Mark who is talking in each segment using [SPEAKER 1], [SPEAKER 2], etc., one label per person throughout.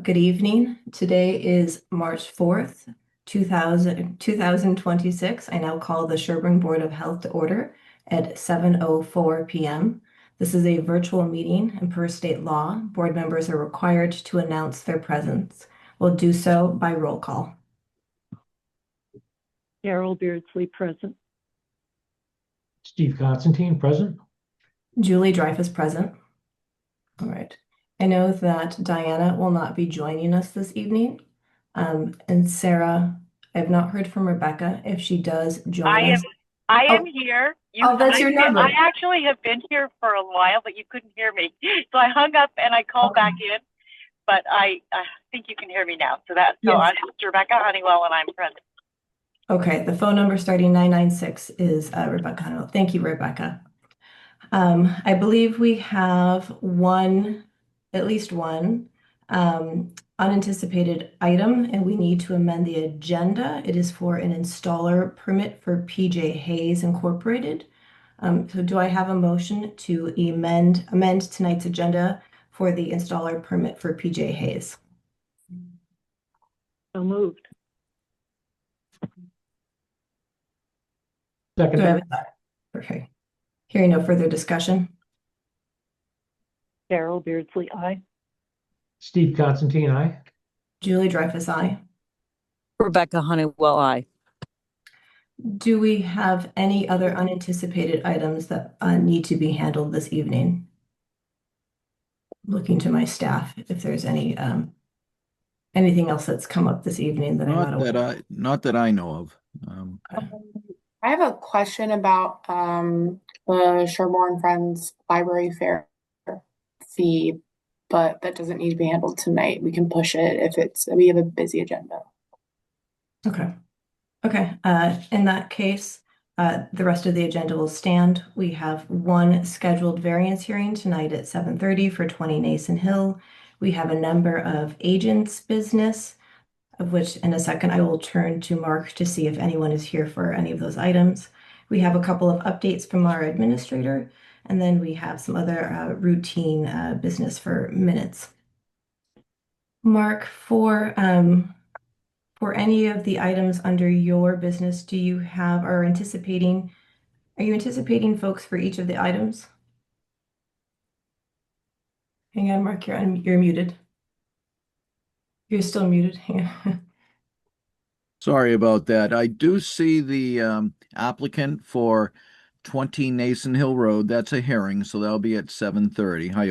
[SPEAKER 1] Good evening. Today is March 4th, 2026. I now call the Sherborn Board of Health to order at 7:04 p.m. This is a virtual meeting, and per state law, board members are required to announce their presence. We'll do so by roll call.
[SPEAKER 2] Carol Beardsley, present.
[SPEAKER 3] Steve Constantine, present.
[SPEAKER 1] Julie Dreyfus, present. All right. I know that Diana will not be joining us this evening. And Sarah, I've not heard from Rebecca. If she does join us.
[SPEAKER 4] I am here.
[SPEAKER 1] That's your number.
[SPEAKER 4] I actually have been here for a while, but you couldn't hear me. So I hung up and I called back in, but I think you can hear me now. So I'm Rebecca Honeywell and I'm present.
[SPEAKER 1] Okay, the phone number starting 996 is Rebecca Honeywell. Thank you, Rebecca. I believe we have at least one unanticipated item, and we need to amend the agenda. It is for an installer permit for PJ Hayes Incorporated. So do I have a motion to amend tonight's agenda for the installer permit for PJ Hayes?
[SPEAKER 2] So moved.
[SPEAKER 3] Second.
[SPEAKER 1] Do I have a Okay. Hearing no further discussion.
[SPEAKER 2] Carol Beardsley, aye.
[SPEAKER 3] Steve Constantine, aye.
[SPEAKER 1] Julie Dreyfus, aye.
[SPEAKER 5] Rebecca Honeywell, aye.
[SPEAKER 1] Do we have any other unanticipated items that need to be handled this evening? Looking to my staff if there's anything else that's come up this evening that I'm not aware of.
[SPEAKER 6] Not that I know of.
[SPEAKER 7] I have a question about the Sherborn Friends Library Fair fee, but that doesn't need to be handled tonight. We can push it if we have a busy agenda.
[SPEAKER 1] Okay. In that case, the rest of the agenda will stand. We have one scheduled variance hearing tonight at 7:30 for 20 Nason Hill. We have a number of agents' business, of which in a second I will turn to Mark to see if anyone is here for any of those items. We have a couple of updates from our administrator, and then we have some other routine business for minutes. Mark, for any of the items under your business, are you anticipating folks for each of the items? Hang on, Mark, you're muted. You're still muted. Hang on.
[SPEAKER 6] Sorry about that. I do see the applicant for 20 Nason Hill Road. That's a hearing, so that'll be at 7:30. Hi,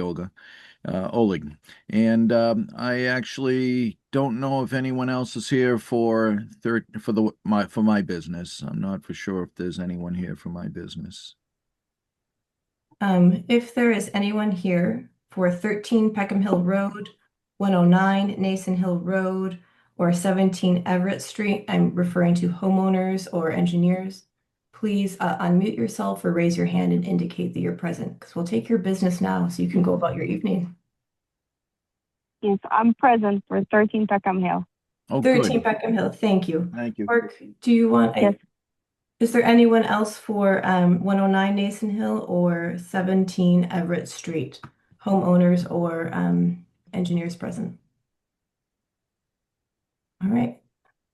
[SPEAKER 6] Oleg. And I actually don't know if anyone else is here for my business. I'm not for sure if there's anyone here for my business.
[SPEAKER 1] If there is anyone here for 13 Peckham Hill Road, 109 Nason Hill Road, or 17 Everett Street, I'm referring to homeowners or engineers, please unmute yourself or raise your hand and indicate that you're present, because we'll take your business now so you can go about your evening.
[SPEAKER 8] Yes, I'm present for 13 Peckham Hill.
[SPEAKER 6] Oh,
[SPEAKER 1] 13
[SPEAKER 6] good.
[SPEAKER 1] Peckham Hill, thank you.
[SPEAKER 6] Thank you.
[SPEAKER 1] Mark, do you want,
[SPEAKER 8] Yes.
[SPEAKER 1] Is there anyone else for 109 Nason Hill or 17 Everett Street, homeowners or engineers present? All right.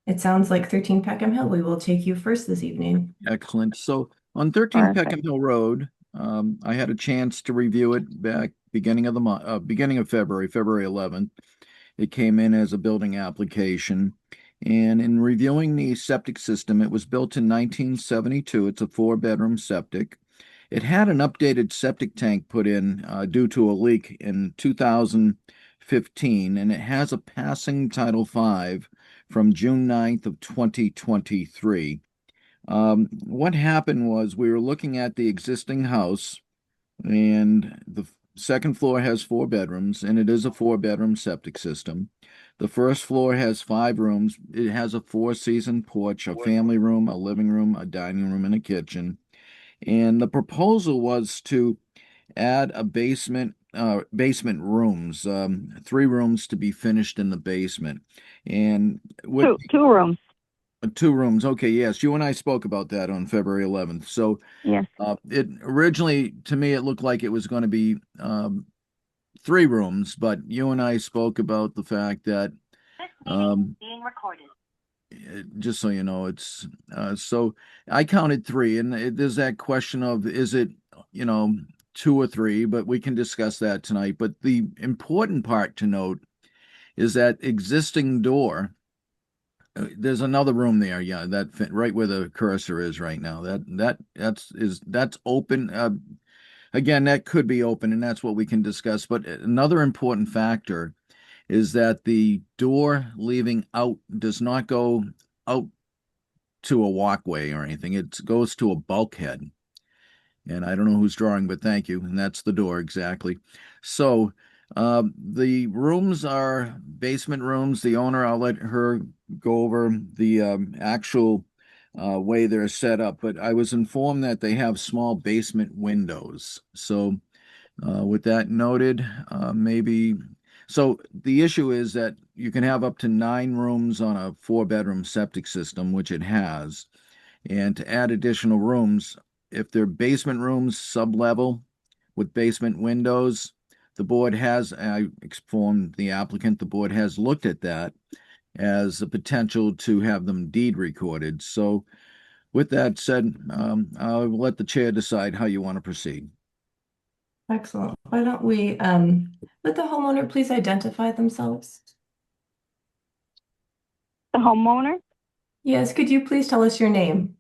[SPEAKER 1] It sounds like 13 Peckham Hill. We will take you first this evening.
[SPEAKER 6] Excellent. So on 13
[SPEAKER 8] Perfect.
[SPEAKER 6] Peckham Hill Road, I had a chance to review it back beginning of the month, beginning of February 11th. It came in as a building application. And in reviewing the septic system, it was built in 1972. It's a 4-bedroom septic. It had an updated septic tank put in due to a leak in 2015, and it has a passing Title V from June 9th of 2023. What happened was we were looking at the existing house, and the second floor has 4 bedrooms, and it is a 4-bedroom septic system. The first floor has 5 rooms. It has a 4-season porch, a family room, a living room, a dining room, and a kitchen. And the proposal was to add a basement rooms, 3 rooms to be finished in the basement. And with
[SPEAKER 8] Two rooms.
[SPEAKER 6] 2 rooms. Okay, yes, you and I spoke about that on February 11th. So
[SPEAKER 8] Yes.
[SPEAKER 6] it originally, to me, it looked like it was going to be three rooms, but you and I spoke about the fact that,
[SPEAKER 4] This meeting is
[SPEAKER 6] um,
[SPEAKER 4] being recorded.
[SPEAKER 6] just so you know, so I counted three, and there's that question of, is it, you know, two or three, but we can discuss that tonight. But the important part to note is that existing door. There's another room there, yeah, that fit right where the cursor is right now. That's open. Again, that could be open, and that's what we can discuss. But another important factor is that the door leaving out does not go out to a walkway or anything. It goes to a bulkhead. And I don't know who's drawing, but thank you. And that's the door exactly. So the rooms are basement rooms. The owner, I'll let her go over the actual way they're set up, but I was informed that they have small basement windows. So with that noted, maybe. So the issue is that you can have up to 9 rooms on a 4-bedroom septic system, which it has. And to add additional rooms, if they're basement rooms, sub-level with basement windows, the board has, I informed the applicant, the board has looked at that as a potential to have them deed recorded. So with that said, I'll let the chair decide how you want to proceed.
[SPEAKER 1] Excellent. Why don't we let the homeowner please identify themselves?
[SPEAKER 8] The homeowner?
[SPEAKER 1] Yes, could you please tell us your name?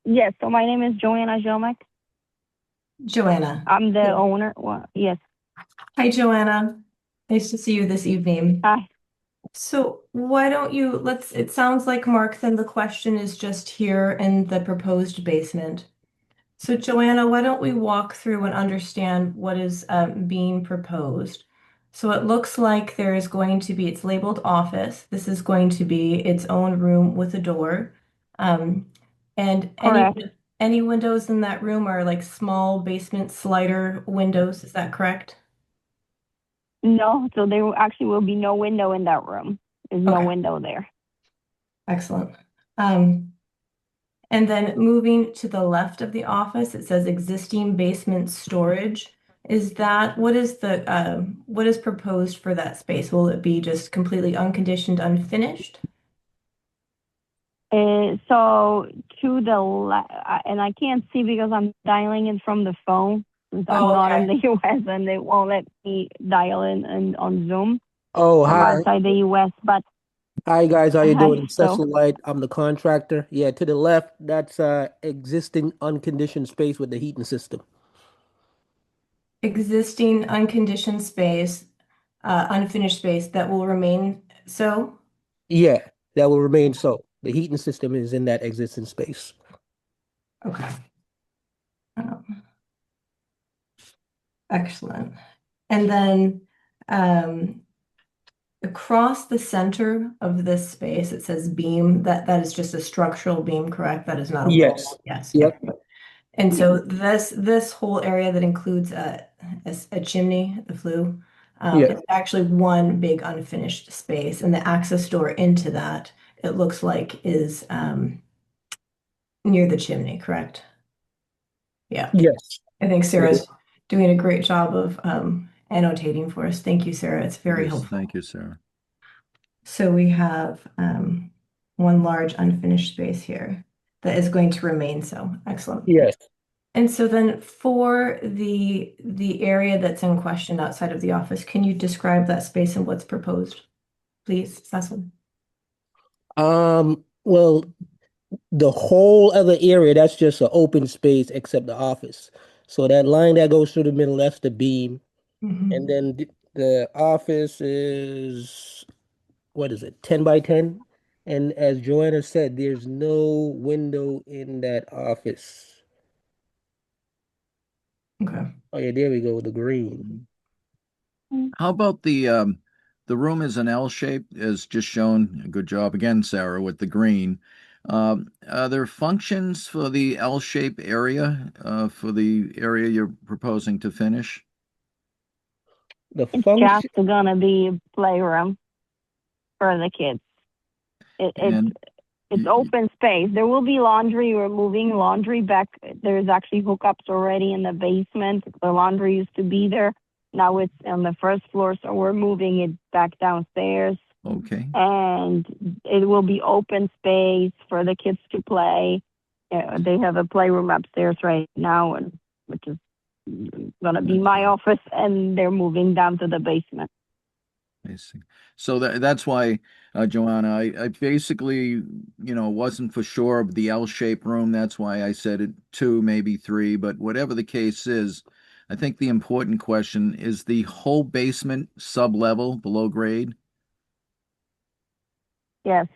[SPEAKER 8] Yes, so my name is Joanna Jomek.
[SPEAKER 1] Joanna.
[SPEAKER 8] I'm the
[SPEAKER 1] Yeah.
[SPEAKER 8] owner. Well, yes.
[SPEAKER 1] Hi, Joanna. Nice to see you this evening.
[SPEAKER 8] Hi.
[SPEAKER 1] So why don't you, it sounds like, Mark, then the question is just here in the proposed basement. So Joanna, why don't we walk through and understand what is being proposed? So it looks like there is going to be, it's labeled office. This is going to be its own room with a door. And
[SPEAKER 8] Correct.
[SPEAKER 1] any windows in that room are like small basement slider windows. Is that correct?
[SPEAKER 8] No, so there actually will be no window in that room. There's no
[SPEAKER 1] Okay.
[SPEAKER 8] window there.
[SPEAKER 1] Excellent. And then moving to the left of the office, it says existing basement storage. Is that, what is proposed for that space? Will it be just completely unconditioned, unfinished?
[SPEAKER 8] So to the left, and I can't see because I'm dialing in from the phone since I'm
[SPEAKER 1] Oh,
[SPEAKER 8] not in
[SPEAKER 1] okay.
[SPEAKER 8] the US and they won't let me dial in on Zoom
[SPEAKER 9] Oh,
[SPEAKER 8] from
[SPEAKER 9] hi.
[SPEAKER 8] outside the US. But
[SPEAKER 9] Hi, guys. How you doing?
[SPEAKER 8] hi,
[SPEAKER 9] I'm
[SPEAKER 8] so
[SPEAKER 9] Cecil White. I'm the contractor. Yeah, to the left, that's existing unconditioned space with the heating system.
[SPEAKER 1] Existing unconditioned space, unfinished space that will remain so?
[SPEAKER 9] Yeah, that will remain so. The heating system is in that existing space.
[SPEAKER 1] Okay. Excellent. And then across the center of this space, it says beam. That is just a structural beam, correct? That is not a
[SPEAKER 9] Yes.
[SPEAKER 1] wall. Yes.
[SPEAKER 9] Yep.
[SPEAKER 1] Okay. And so this whole area that includes a chimney, the flue,
[SPEAKER 9] Yeah.
[SPEAKER 1] is actually one big unfinished space, and the access door into that, it looks like, is near the chimney, correct? Yeah.
[SPEAKER 9] Yes.
[SPEAKER 1] I think
[SPEAKER 9] It is.
[SPEAKER 1] Sarah's doing a great job of annotating for us. Thank you, Sarah. It's very
[SPEAKER 6] Yes,
[SPEAKER 1] helpful.
[SPEAKER 6] thank you, Sarah.
[SPEAKER 1] So we have one large unfinished space here that is going to remain so. Excellent.
[SPEAKER 9] Yes.
[SPEAKER 1] And so then for the area that's in question outside of the office, can you describe that space and what's proposed, please, Cecil?
[SPEAKER 9] Well, the whole other area, that's just an open space except the office. So that line that goes through the middle, that's the beam. And then the office is, what is it, 10 by 10? And as Joanna said, there's no window in that office.
[SPEAKER 1] Okay.
[SPEAKER 9] Oh yeah, there we go, the green.
[SPEAKER 6] How about the room is an L shape, as just shown. Good job again, Sarah, with the green. Are there functions for the L shape area, for the area you're proposing to finish?
[SPEAKER 9] The
[SPEAKER 8] it's
[SPEAKER 9] function,
[SPEAKER 8] just gonna be a playroom for the kids.
[SPEAKER 6] And
[SPEAKER 8] It's
[SPEAKER 6] y-
[SPEAKER 8] open space. There will be laundry. We're moving laundry back. There's actually hookups already in the basement. The laundry used to be there. Now it's on the first floor, so we're moving it back downstairs.
[SPEAKER 6] Okay.
[SPEAKER 8] And it will be open space for the kids to play. They have a playroom upstairs right now, and which is gonna be my office, and they're moving down to the basement.
[SPEAKER 6] I see. So that's why, Joanna, I basically, wasn't for sure of the L-shaped room. That's why I said it two, maybe three, but whatever the case is, I think the important question is the whole basement sub-level below grade.
[SPEAKER 8] Yes,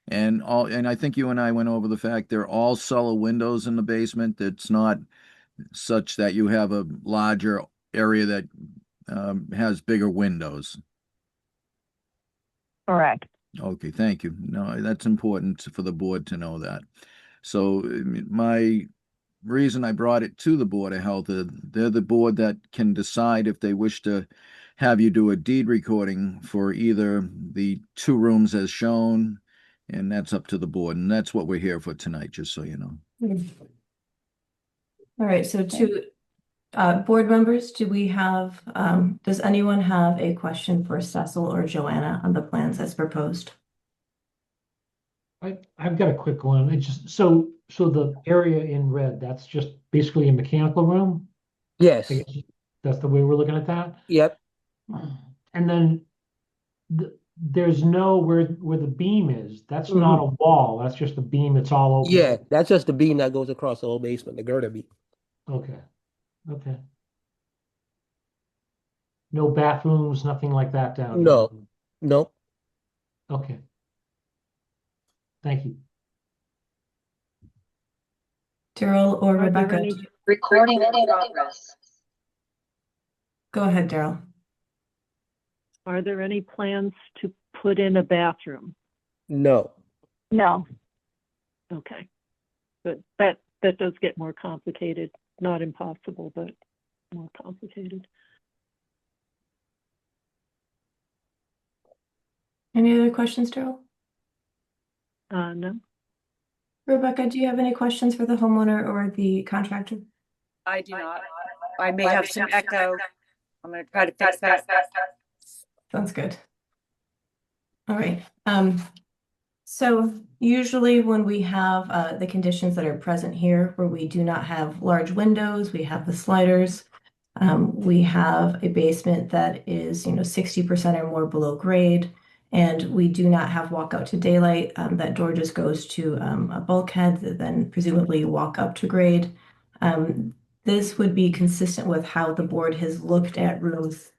[SPEAKER 6] And I think you and I went over the fact they're all cellar windows in the basement. It's not such that you have a larger area that has bigger windows.
[SPEAKER 8] correct.
[SPEAKER 6] Okay, thank you. No, that's important for the board to know that. So my reason I brought it to the Board of Health, they're the board that can decide if they wish to have you do a deed recording for either the two rooms as shown, and that's up to the board. And that's what we're here for tonight, just so you know.
[SPEAKER 1] All right, so board members, does anyone have a question for Cecil or Joanna on the plans as proposed?
[SPEAKER 3] I've got a quick one. It's just so the area in red, that's just basically a mechanical room.
[SPEAKER 9] Yes.
[SPEAKER 3] I guess that's the way we're looking at that.
[SPEAKER 9] Yep.
[SPEAKER 3] And then there's no where the beam is. That's not a wall. That's just a beam. It's all open.
[SPEAKER 9] Yeah, that's just the beam that goes across the whole basement, the girder beam.
[SPEAKER 3] Okay. Okay. No bathrooms, nothing like that down here.
[SPEAKER 9] No, no.
[SPEAKER 3] Okay. Thank you.
[SPEAKER 1] Daryl or
[SPEAKER 2] Are there
[SPEAKER 1] Rebecca?
[SPEAKER 2] any-
[SPEAKER 4] Recording in progress.
[SPEAKER 1] Go ahead, Daryl.
[SPEAKER 2] Are there any plans to put in a bathroom?
[SPEAKER 9] No.
[SPEAKER 8] No,
[SPEAKER 2] Okay. But that does get more complicated. Not impossible, but more complicated.
[SPEAKER 1] Any other questions, Daryl?
[SPEAKER 2] No.
[SPEAKER 1] Rebecca, do you have any questions for the homeowner or the contractor?
[SPEAKER 10] I do not. I may have some echo. I'm going to try to fix that.
[SPEAKER 1] Sounds good. All right. So usually when we have the conditions that are present here, where we do not have large windows, we have the sliders, we have a basement that is, 60% or more below grade, and we do not have walkout to daylight. That door just goes to a bulkhead that then presumably you walk up to grade. This would be consistent with how the board has looked at rooms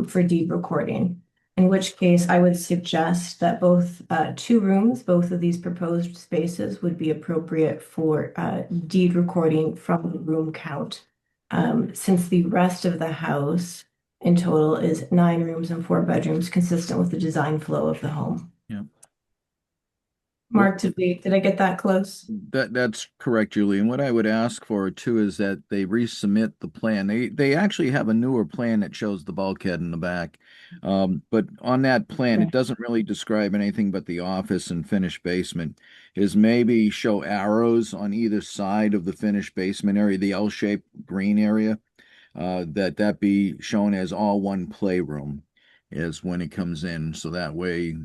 [SPEAKER 1] for deed recording. In which case, I would suggest that both both of these proposed spaces would be appropriate for deed recording from the room count. Since the rest of the house in total is 9 rooms and 4 bedrooms, consistent with the design flow of the home.
[SPEAKER 6] Yeah.
[SPEAKER 1] Mark, did I get that close?
[SPEAKER 6] That's correct, Julie. And what I would ask for too is that they resubmit the plan. They actually have a newer plan that shows the bulkhead in the back. But on that plan, it doesn't really describe anything but the office and finished basement. Is maybe show arrows on either side of the finished basement area, the L-shaped green area, that be shown as all one playroom is when it comes in. So that way,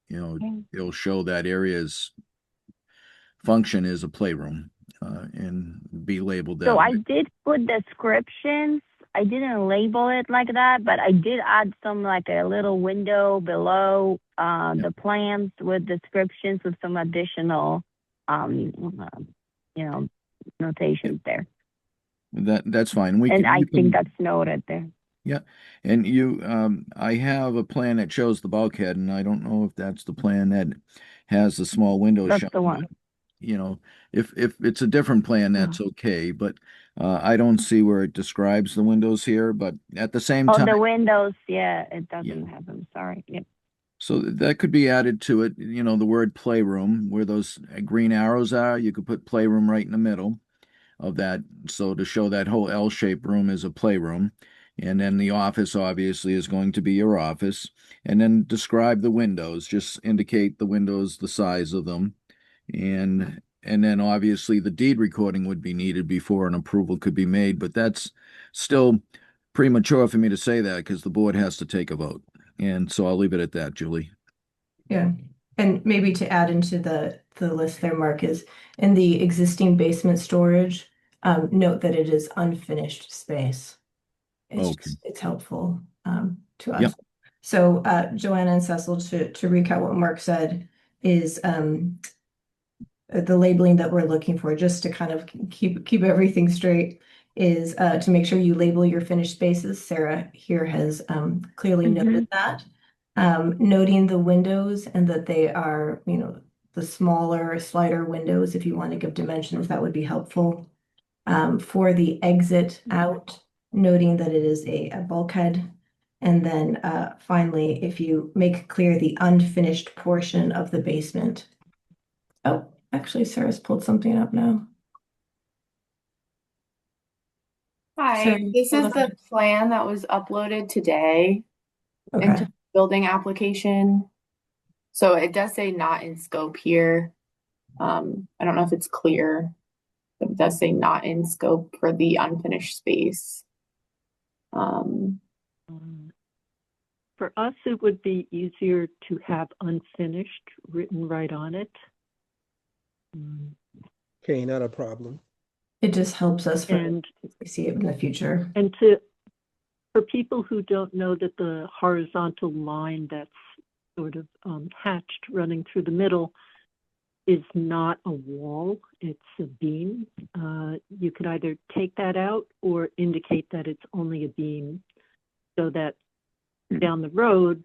[SPEAKER 6] it'll show that area's function is a playroom, and be labeled that
[SPEAKER 8] so I
[SPEAKER 6] way.
[SPEAKER 8] did put descriptions. I didn't label it like that, but I did add some like a little window below the plans with descriptions with some additional, notations there.
[SPEAKER 6] That's fine.
[SPEAKER 8] And I think that's noted there.
[SPEAKER 6] Yeah, and I have a plan that shows the bulkhead, and I don't know if that's the plan that has the small window
[SPEAKER 8] That's
[SPEAKER 6] shown.
[SPEAKER 8] the one.
[SPEAKER 6] If it's a different plan, that's okay. But I don't see where it describes the windows here. But at the same
[SPEAKER 8] Oh,
[SPEAKER 6] time,
[SPEAKER 8] the windows, yeah, it doesn't have them. Sorry. Yep.
[SPEAKER 6] so that could be added to it. The word playroom, where those green arrows are, you could put playroom right in the middle of that. So to show that whole L-shaped room is a playroom. And then the office obviously is going to be your office. And then describe the windows, just indicate the windows, the size of them. And then obviously the deed recording would be needed before an approval could be made. But that's still premature for me to say that because the board has to take a vote. And so I'll leave it at that, Julie.
[SPEAKER 1] Yeah, and maybe to add into the list there, Mark, is in the existing basement storage, note that it is unfinished space.
[SPEAKER 6] Okay.
[SPEAKER 1] It's helpful to us.
[SPEAKER 6] Yep.
[SPEAKER 1] So Joanna and Cecil, to recap what Mark said, is the labeling that we're looking for, just to kind of keep everything straight, is to make sure you label your finished spaces. Sarah here has clearly noted that. Noting the windows and that they are, the smaller slider windows. If you want to give dimensions, that would be helpful. For the exit out, noting that it is a bulkhead. And then finally, if you make clear the unfinished portion of the basement. Oh, actually, Sarah's pulled something up now.
[SPEAKER 7] Hi,
[SPEAKER 1] So,
[SPEAKER 7] this is the plan that was uploaded today into
[SPEAKER 1] okay.
[SPEAKER 7] the building application. So it does say not in scope here. I don't know if it's clear, but it does say not in scope for the unfinished space.
[SPEAKER 2] For us, it would be easier to have unfinished written right on it.
[SPEAKER 9] Okay, not a problem.
[SPEAKER 1] It just helps us
[SPEAKER 2] And
[SPEAKER 1] we see it in the future.
[SPEAKER 2] And for people who don't know that the horizontal line that's sort of hatched running through the middle is not a wall, it's a beam. You could either take that out or indicate that it's only a beam so that down the road,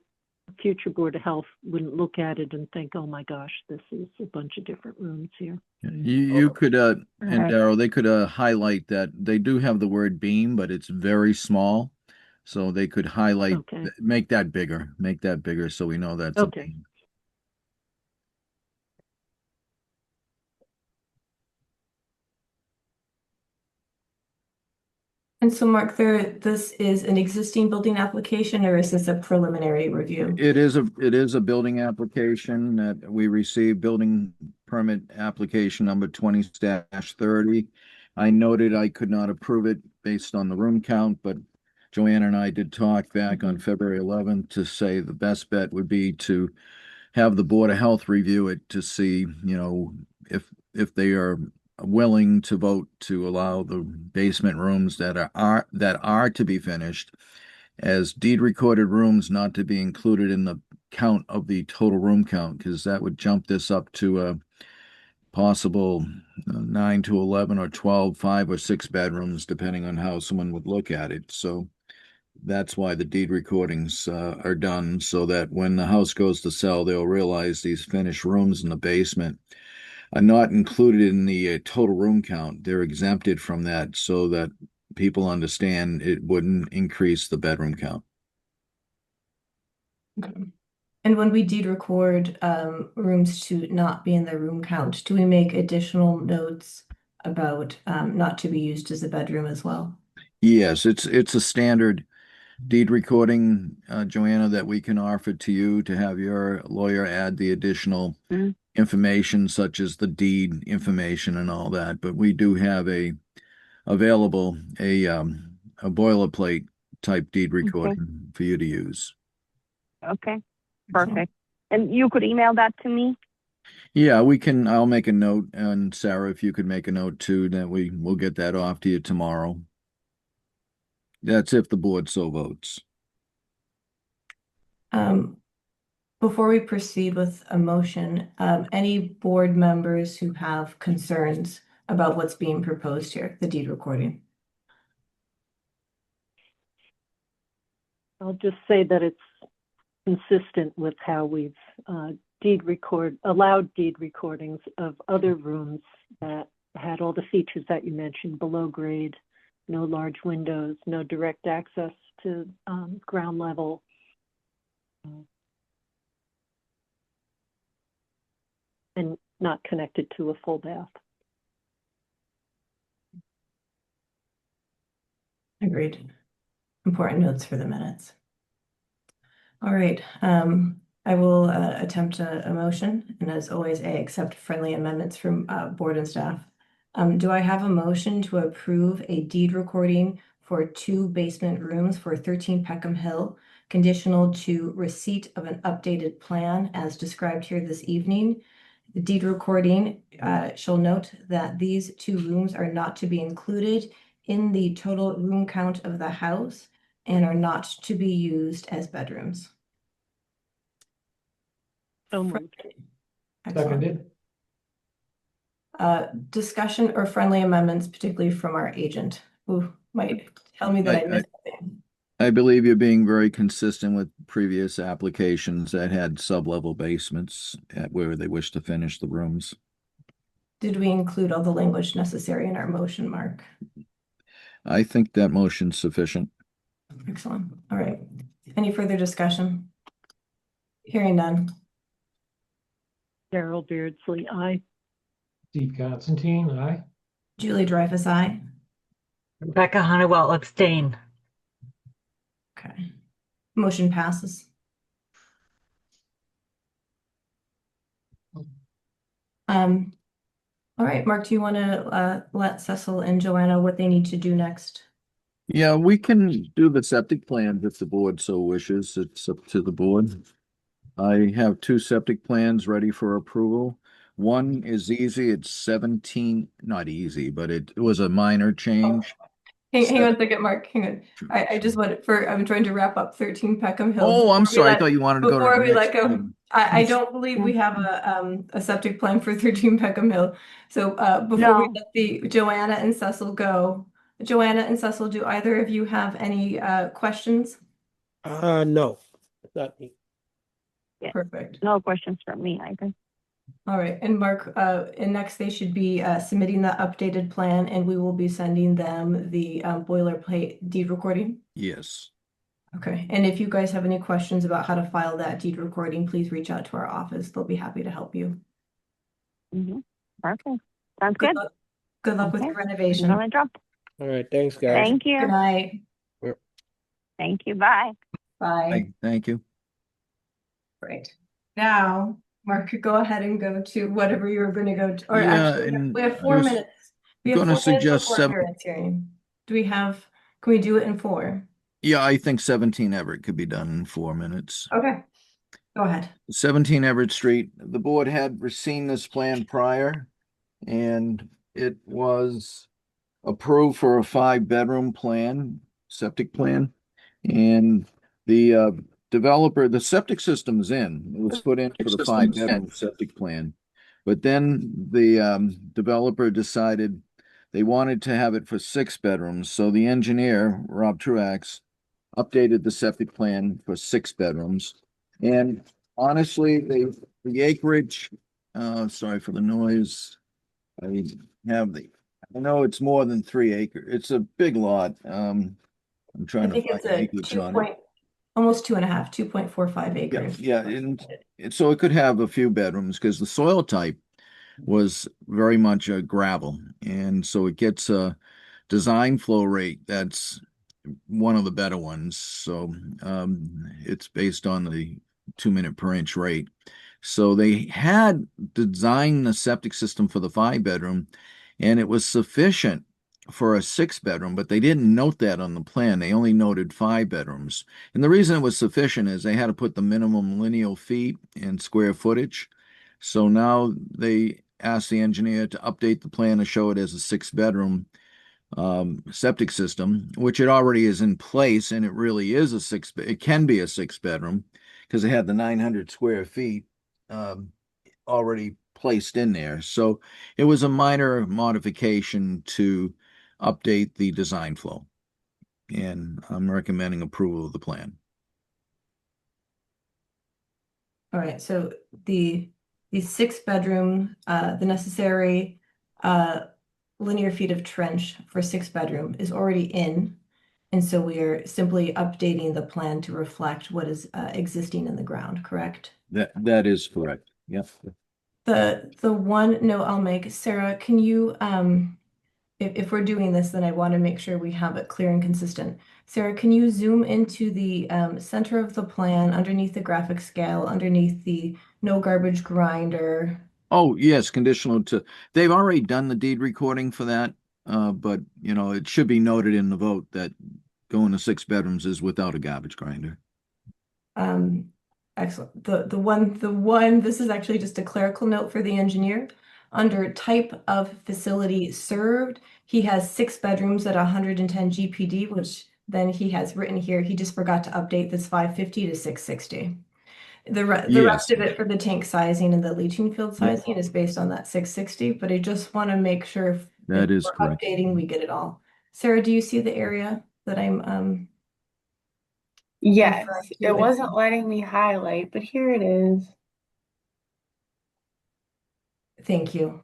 [SPEAKER 2] future Board of Health wouldn't look at it and think, oh my gosh, this is a bunch of different rooms here.
[SPEAKER 6] You could and Darryl, they could highlight that they do have the word beam, but it's very small. So they could highlight, make that bigger so we know that's a beam.
[SPEAKER 1] And so, Mark, this is an existing building application, or is this a preliminary review?
[SPEAKER 6] It is a building application that we received, building permit application number 20-30. I noted I could not approve it based on the room count, but Joanna and I did talk back on February 11th to say the best bet would be to have the Board of Health review it to see, if they are willing to vote to allow the basement rooms that are to be finished as deed recorded rooms, not to be included in the count of the total room count, because that would jump this up to a possible 9 to 11 or 12, 5 or 6 bedrooms, depending on how someone would look at it. So that's why the deed recordings are done, so that when the house goes to sell, they'll realize these finished rooms in the basement are not included in the total room count. They're exempted from that so that people understand it wouldn't increase the bedroom count.
[SPEAKER 1] Okay. And when we deed record rooms to not be in the room count, do we make additional notes about not to be used as a bedroom as well?
[SPEAKER 6] Yes, it's a standard deed recording, Joanna, that we can offer to you to have your lawyer add the additional information, such as the deed information and all that. But we do have available a boilerplate type deed recording for you to use.
[SPEAKER 8] Okay, perfect. And you could email that to me?
[SPEAKER 6] Yeah, I'll make a note, and Sarah, if you could make a note too, that we'll get that off to you tomorrow. That's if the board so votes.
[SPEAKER 1] Before we proceed with a motion, any board members who have concerns about what's being proposed here, the deed recording?
[SPEAKER 2] I'll just say that it's consistent with how we've allowed deed recordings of other rooms that had all the features that you mentioned: below grade, no large windows, no direct access to ground level. And not connected to a full bath.
[SPEAKER 1] Agreed. Important notes for the minutes. All right. I will attempt a motion, and as always, I accept friendly amendments from board and staff. Do I have a motion to approve a deed recording for 2 basement rooms for 13 Peckham Hill, conditional to receipt of an updated plan as described here this evening. The deed recording shall note that these 2 rooms are not to be included in the total room count of the house and are not to be used as bedrooms.
[SPEAKER 2] So moved.
[SPEAKER 1] Excellent.
[SPEAKER 3] Seconded.
[SPEAKER 1] Discussion or friendly amendments, particularly from our agent, who might tell me that I missed something.
[SPEAKER 6] I believe you're being very consistent with previous applications that had sub-level basements at where they wish to finish the rooms.
[SPEAKER 1] Did we include all the language necessary in our motion, Mark?
[SPEAKER 6] I think that motion's sufficient.
[SPEAKER 1] Excellent. All right. Any further discussion? Hearing none.
[SPEAKER 2] Carol Beardsley, aye.
[SPEAKER 3] Steve Constantine, aye.
[SPEAKER 1] Julie Dreyfus, aye.
[SPEAKER 4] Rebecca Honeywell, abstain.
[SPEAKER 1] Okay. Motion passes. All right, Mark, do you want to let Cecil and Joanna what they need to do next?
[SPEAKER 6] Yeah, we can do the septic plan if the board so wishes. It's up to the board. I have 2 septic plans ready for approval. One is easy. It's 17, not easy, but it was a minor change.
[SPEAKER 1] Hang on a second, Mark. Hang on. I just wanted I'm trying to wrap up 13 Peckham Hill.
[SPEAKER 6] Oh, I'm sorry. I thought you wanted to go to
[SPEAKER 1] Before
[SPEAKER 6] the
[SPEAKER 1] we
[SPEAKER 6] next
[SPEAKER 1] let go,
[SPEAKER 6] one.
[SPEAKER 1] I don't believe we have a septic plan for 13 Peckham Hill. So before we
[SPEAKER 8] No.
[SPEAKER 1] let the Joanna and Cecil go, Joanna and Cecil, do either of you have any questions?
[SPEAKER 9] No, not me.
[SPEAKER 8] Yeah.
[SPEAKER 1] Perfect.
[SPEAKER 8] No questions from me either.
[SPEAKER 1] All right, and Mark, and next they should be submitting the updated plan, and we will be sending them the boilerplate deed recording.
[SPEAKER 6] Yes.
[SPEAKER 1] Okay, and if you guys have any questions about how to file that deed recording, please reach out to our office. They'll be happy to help you.
[SPEAKER 8] Perfect. Sounds good.
[SPEAKER 1] Good luck with
[SPEAKER 8] Okay.
[SPEAKER 1] your renovation.
[SPEAKER 8] I'm gonna drop.
[SPEAKER 9] All right, thanks, guys.
[SPEAKER 8] Thank
[SPEAKER 1] Good
[SPEAKER 8] you.
[SPEAKER 1] night.
[SPEAKER 8] Thank you. Bye.
[SPEAKER 1] Bye.
[SPEAKER 6] Thank you.
[SPEAKER 1] Great. Now, Mark, go ahead and go to whatever you were going to go to. Or
[SPEAKER 6] Yeah,
[SPEAKER 1] actually,
[SPEAKER 6] and
[SPEAKER 1] we have
[SPEAKER 6] I
[SPEAKER 1] 4
[SPEAKER 6] was
[SPEAKER 1] minutes. We have
[SPEAKER 6] gonna
[SPEAKER 1] 4 minutes
[SPEAKER 6] suggest
[SPEAKER 1] before
[SPEAKER 6] 7.
[SPEAKER 1] variance hearing. Can we do it in 4?
[SPEAKER 6] Yeah, I think 17 Everett could be done in 4 minutes.
[SPEAKER 1] Okay, go ahead.
[SPEAKER 6] 17 Everett Street. The board had seen this plan prior, and it was approved for a 5-bedroom plan, septic plan. And the developer, the septic system's in. It was put in for the 5-bedroom septic plan. But then the developer decided they wanted to have it for 6 bedrooms. So the engineer, Rob Truax, updated the septic plan for 6 bedrooms. And honestly, the acreage, sorry for the noise. I know it's more than 3 acres. It's a big lot. I'm
[SPEAKER 1] I
[SPEAKER 6] trying to
[SPEAKER 1] think
[SPEAKER 6] find
[SPEAKER 1] it's
[SPEAKER 6] the
[SPEAKER 1] a
[SPEAKER 6] acreage
[SPEAKER 1] 2
[SPEAKER 6] on it.
[SPEAKER 1] point, almost 2.5, 2.45 acres.
[SPEAKER 6] Yeah, and so it could have a few bedrooms because the soil type was very much a gravel, and so it gets a design flow rate that's one of the better ones. So it's based on the 2 minute per inch rate. So they had designed the septic system for the 5-bedroom, and it was sufficient for a 6-bedroom, but they didn't note that on the plan. They only noted 5 bedrooms. And the reason it was sufficient is they had to put the minimum lineal feet and square footage. So now they asked the engineer to update the plan to show it as a 6-bedroom septic system, which it already is in place, and it really is it can be a 6-bedroom because it had the 900 square feet already placed in there. So it was a minor modification to update the design flow, and I'm recommending approval of the plan.
[SPEAKER 1] All right, so the 6-bedroom, the necessary linear feet of trench for 6-bedroom is already in. And so we are simply updating the plan to reflect what is existing in the ground, correct?
[SPEAKER 6] That is correct. Yep.
[SPEAKER 1] The one note I'll make, Sarah, can you, if we're doing this, then I want to make sure we have it clear and consistent. Sarah, can you zoom into the center of the plan, underneath the graphic scale, underneath the no garbage grinder?
[SPEAKER 6] Oh, yes, conditional to, they've already done the deed recording for that. but it should be noted in the vote that going to 6 bedrooms is without a garbage grinder.
[SPEAKER 1] Um, excellent. The one, this is actually just a clerical note for the engineer. Under type of facility served, he has 6 bedrooms at 110 GPD, which then he has written here. He just forgot to update this 550 to 660. The rest
[SPEAKER 6] Yes.
[SPEAKER 1] of it for the tank sizing and the leaching field sizing is based on that 660, but I just want to make sure if
[SPEAKER 6] That is
[SPEAKER 1] we're
[SPEAKER 6] correct.
[SPEAKER 1] updating, we get it all. Sarah, do you see the area that I'm
[SPEAKER 7] Yes,
[SPEAKER 1] referring to?
[SPEAKER 7] it wasn't letting me highlight, but here it is.
[SPEAKER 1] Thank you.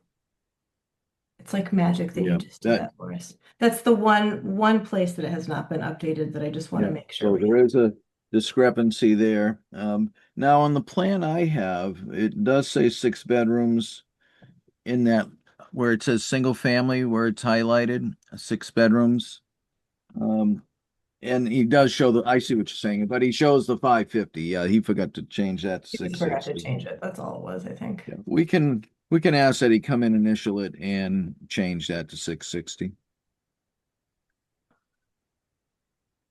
[SPEAKER 1] It's like magic that you
[SPEAKER 6] Yeah,
[SPEAKER 1] just do that for us. That's the one place that it has not been updated that I just want to
[SPEAKER 6] Yeah,
[SPEAKER 1] make sure.
[SPEAKER 6] so there is a discrepancy there. Now on the plan I have, it does say 6 bedrooms in that where it says single family, where it's highlighted, 6 bedrooms. And he does show I see what you're saying, but he shows the 550. Yeah, he forgot to change that to
[SPEAKER 1] I just forgot to
[SPEAKER 6] 660.
[SPEAKER 1] change it. That's all it was, I think.
[SPEAKER 6] Yeah, we can ask that he come in, initial it, and change that to 660.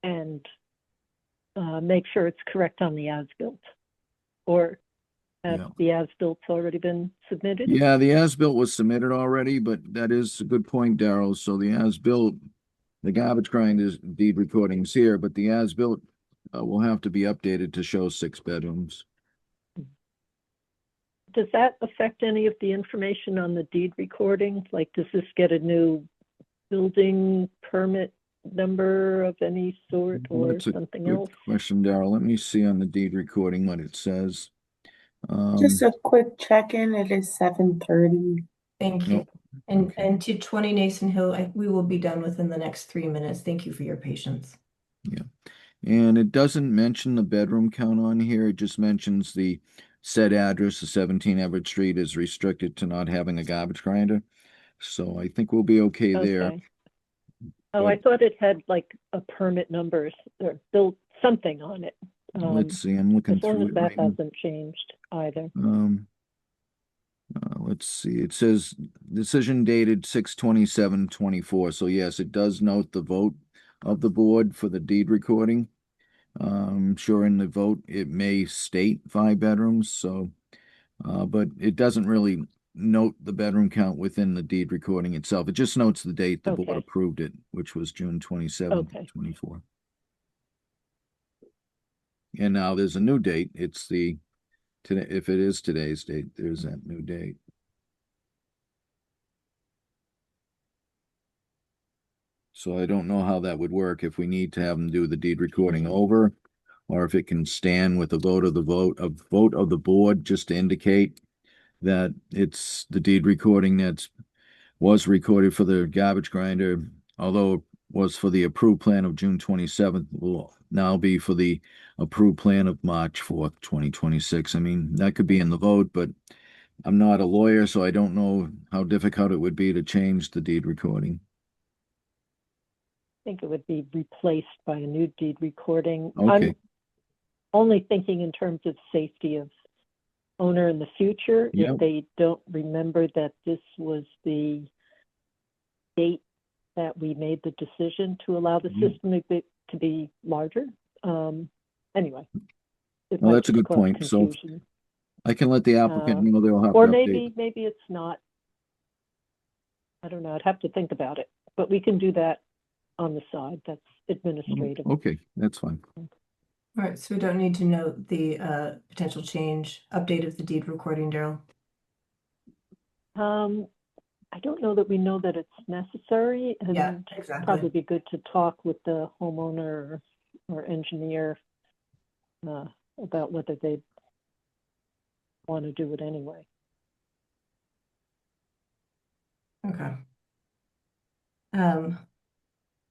[SPEAKER 2] And make sure it's correct on the as-built. Or has
[SPEAKER 6] Yeah.
[SPEAKER 2] the as-bilt's already been submitted?
[SPEAKER 6] Yeah, the as-built was submitted already, but that is a good point, Daryl. So the as-built, the garbage grind deed recordings here, but the as-built will have to be updated to show 6 bedrooms.
[SPEAKER 2] Does that affect any of the information on the deed recording? Like, does this get a new building permit number of any sort
[SPEAKER 6] Well,
[SPEAKER 2] or
[SPEAKER 6] that's a
[SPEAKER 2] something
[SPEAKER 6] good
[SPEAKER 2] else?
[SPEAKER 6] question, Daryl. Let me see on the deed recording what it says.
[SPEAKER 7] Just a quick check-in. It is 7:30.
[SPEAKER 1] Thank you.
[SPEAKER 6] Nope.
[SPEAKER 1] And
[SPEAKER 6] Okay.
[SPEAKER 1] to 20 Nason Hill, we will be done within the next 3 minutes. Thank you for your patience.
[SPEAKER 6] Yeah. And it doesn't mention the bedroom count on here. It just mentions the said address of 17 Everett Street is restricted to not having a garbage grinder. So I think we'll be okay there.
[SPEAKER 2] Okay. Oh, I thought it had like a permit numbers or built something on it.
[SPEAKER 6] Let's see, I'm looking
[SPEAKER 2] As long
[SPEAKER 6] through
[SPEAKER 2] as
[SPEAKER 6] it
[SPEAKER 2] that
[SPEAKER 6] right now.
[SPEAKER 2] hasn't changed either.
[SPEAKER 6] Let's see. It says decision dated 6/27/24. So yes, it does note the vote of the board for the deed recording. Sure in the vote it may state 5 bedrooms. So, but it doesn't really note the bedroom count within the deed recording itself. It just notes the date the board
[SPEAKER 2] Okay.
[SPEAKER 6] approved it, which was June 27th,
[SPEAKER 2] Okay.
[SPEAKER 6] 24. And now there's a new date. It's today. If it is today's date, there's that new date. So I don't know how that would work if we need to have them do the deed recording over, or if it can stand with a vote of the board just to indicate that it's the deed recording was recorded for the garbage grinder, although it was for the approved plan of June 27th, will now be for the approved plan of March 4th, 2026. I mean, that could be in the vote, but I'm not a lawyer, so I don't know how difficult it would be to change the deed recording.
[SPEAKER 2] I think it would be replaced by a new deed recording.
[SPEAKER 6] Okay.
[SPEAKER 2] I'm only thinking in terms of safety of owner in the future.
[SPEAKER 6] Yep.
[SPEAKER 2] If they don't remember that this was the date that we made the decision to allow the system to be larger. Anyway, it
[SPEAKER 6] Well,
[SPEAKER 2] might
[SPEAKER 6] that's a
[SPEAKER 2] just
[SPEAKER 6] good
[SPEAKER 2] cause
[SPEAKER 6] point. So
[SPEAKER 2] confusion.
[SPEAKER 6] I can let the applicant know they'll have
[SPEAKER 2] Or
[SPEAKER 6] to update.
[SPEAKER 2] maybe it's not. I don't know. I'd have to think about it. But we can do that on the side. That's administrative.
[SPEAKER 6] Okay, that's fine.
[SPEAKER 1] All right, so we don't need to note the potential change, update of the deed recording, Daryl.
[SPEAKER 2] I don't know that we know that it's necessary, and
[SPEAKER 1] Yeah, exactly.
[SPEAKER 2] probably be good to talk with the homeowner or engineer about whether they want to do it anyway.
[SPEAKER 1] Okay.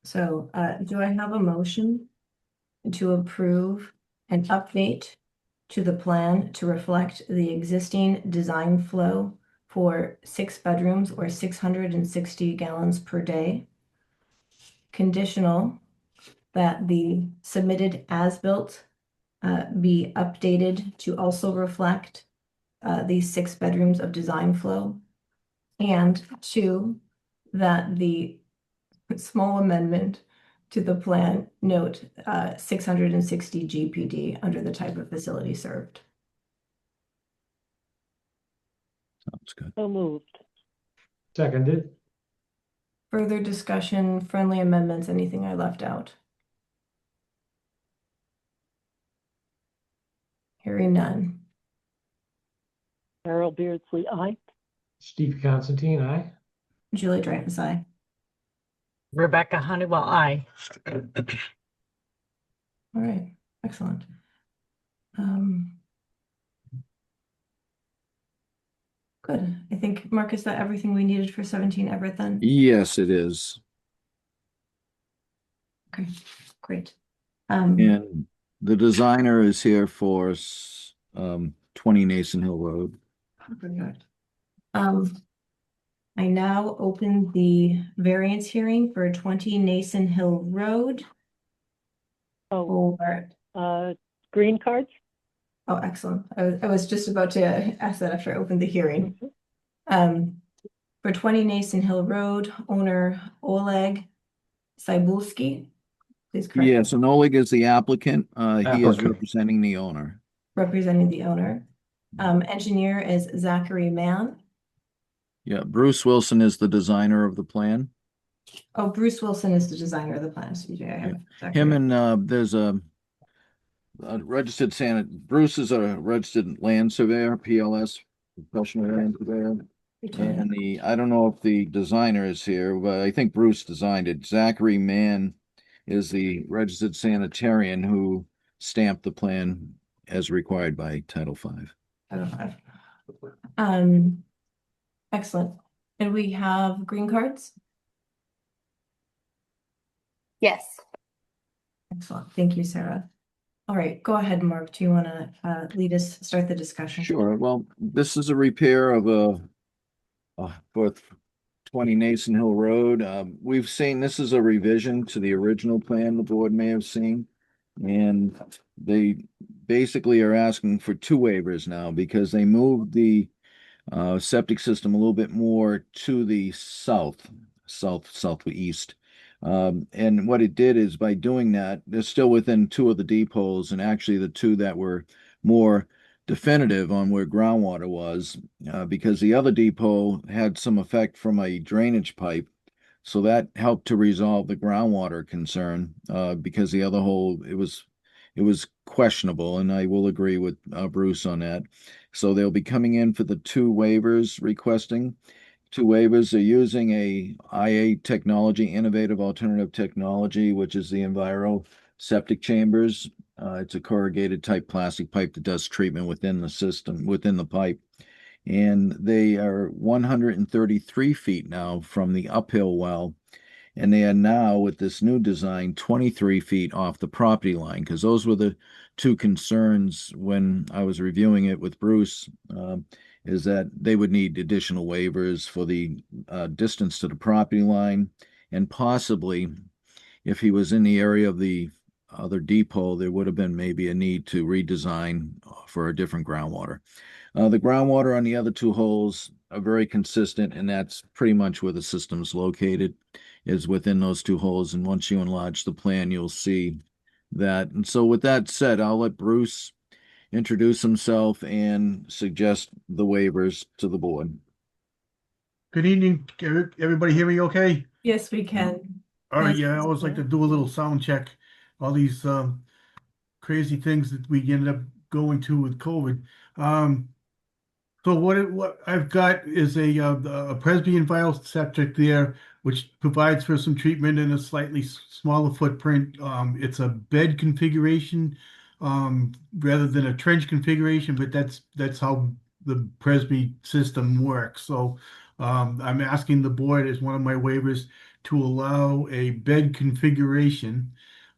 [SPEAKER 1] So do I have a motion to approve an update to the plan to reflect the existing design flow for 6 bedrooms or 660 gallons per day, conditional that the submitted as-built be updated to also reflect these 6 bedrooms of design flow, and 2, that the small amendment to the plan, note 660 GPD under the type of facility served.
[SPEAKER 6] Sounds good.
[SPEAKER 2] So moved.
[SPEAKER 3] Seconded.
[SPEAKER 1] Further discussion, friendly amendments, anything I left out? Hearing none.
[SPEAKER 2] Carol Beardsley, aye.
[SPEAKER 3] Steve Constantine, aye.
[SPEAKER 1] Julie Dreyfus, aye.
[SPEAKER 10] Rebecca Honeywell, aye.
[SPEAKER 1] All right, excellent. Good. I think, Mark, is that everything we needed for 17 Everett then?
[SPEAKER 6] Yes, it is.
[SPEAKER 1] Okay, great.
[SPEAKER 6] And the designer is here for 20 Nason Hill Road.
[SPEAKER 1] Very good. I now open the variance hearing for 20 Nason Hill Road.
[SPEAKER 2] Oh,
[SPEAKER 1] For,
[SPEAKER 2] green cards?
[SPEAKER 1] oh, excellent. I was just about to ask that after I opened the hearing. For 20 Nason Hill Road, owner Oleg Cybulski. Please correct.
[SPEAKER 6] Yes, and Oleg is the applicant. He is
[SPEAKER 3] Applicant.
[SPEAKER 6] representing the owner.
[SPEAKER 1] Representing the owner. Engineer is Zachary Mann.
[SPEAKER 6] Yeah, Bruce Wilson is the designer of the plan.
[SPEAKER 1] Oh, Bruce Wilson is the designer of the plan. Excuse me, I have Zachary.
[SPEAKER 6] Him and there's a registered Bruce is a registered land surveyor, PLS, professional land surveyor. And I don't know if the designer is here, but I think Bruce designed it. Zachary Mann is the registered sanitarian who stamped the plan as required by Title V.
[SPEAKER 1] Title V. Excellent. And we have green cards.
[SPEAKER 7] Yes.
[SPEAKER 1] Excellent. Thank you, Sarah. All right, go ahead, Mark. Do you want to start the discussion?
[SPEAKER 6] Sure. Well, this is a repair of for 20 Nason Hill Road. We've seen this is a revision to the original plan the board may have seen. And they basically are asking for two waivers now because they moved the septic system a little bit more to the southeast. And what it did is by doing that, they're still within two of the depots, and actually the two that were more definitive on where groundwater was, because the other depot had some effect from a drainage pipe. So that helped to resolve the groundwater concern, because the other hole, it was questionable, and I will agree with Bruce on that. So they'll be coming in for the two waivers requesting. Two waivers are using a IA technology, innovative alternative technology, which is the Enviro septic chambers. It's a corrugated type plastic pipe that does treatment within the system, within the pipe. And they are 133 feet now from the uphill well. And they are now, with this new design, 23 feet off the property line, because those were the two concerns when I was reviewing it with Bruce, is that they would need additional waivers for the distance to the property line, and possibly if he was in the area of the other depot, there would have been maybe a need to redesign for a different groundwater. The groundwater on the other two holes are very consistent, and that's pretty much where the system's located, is within those two holes. And once you enlarge the plan, you'll see that. And so with that said, I'll let Bruce introduce himself and suggest the waivers to the board.
[SPEAKER 11] Good evening. Everybody hear me okay?
[SPEAKER 1] Yes, we can.
[SPEAKER 11] All right,
[SPEAKER 1] Nice
[SPEAKER 11] yeah, I
[SPEAKER 1] to
[SPEAKER 11] always
[SPEAKER 1] see
[SPEAKER 11] like
[SPEAKER 1] you.
[SPEAKER 11] to do a little sound check. All these crazy things that we ended up going to with COVID. So what I've got is a Presbyterian vial septic there, which provides for some treatment in a slightly smaller footprint. It's a bed configuration rather than a trench configuration, but that's how the Presby system works. So I'm asking the board as one of my waivers to allow a bed configuration.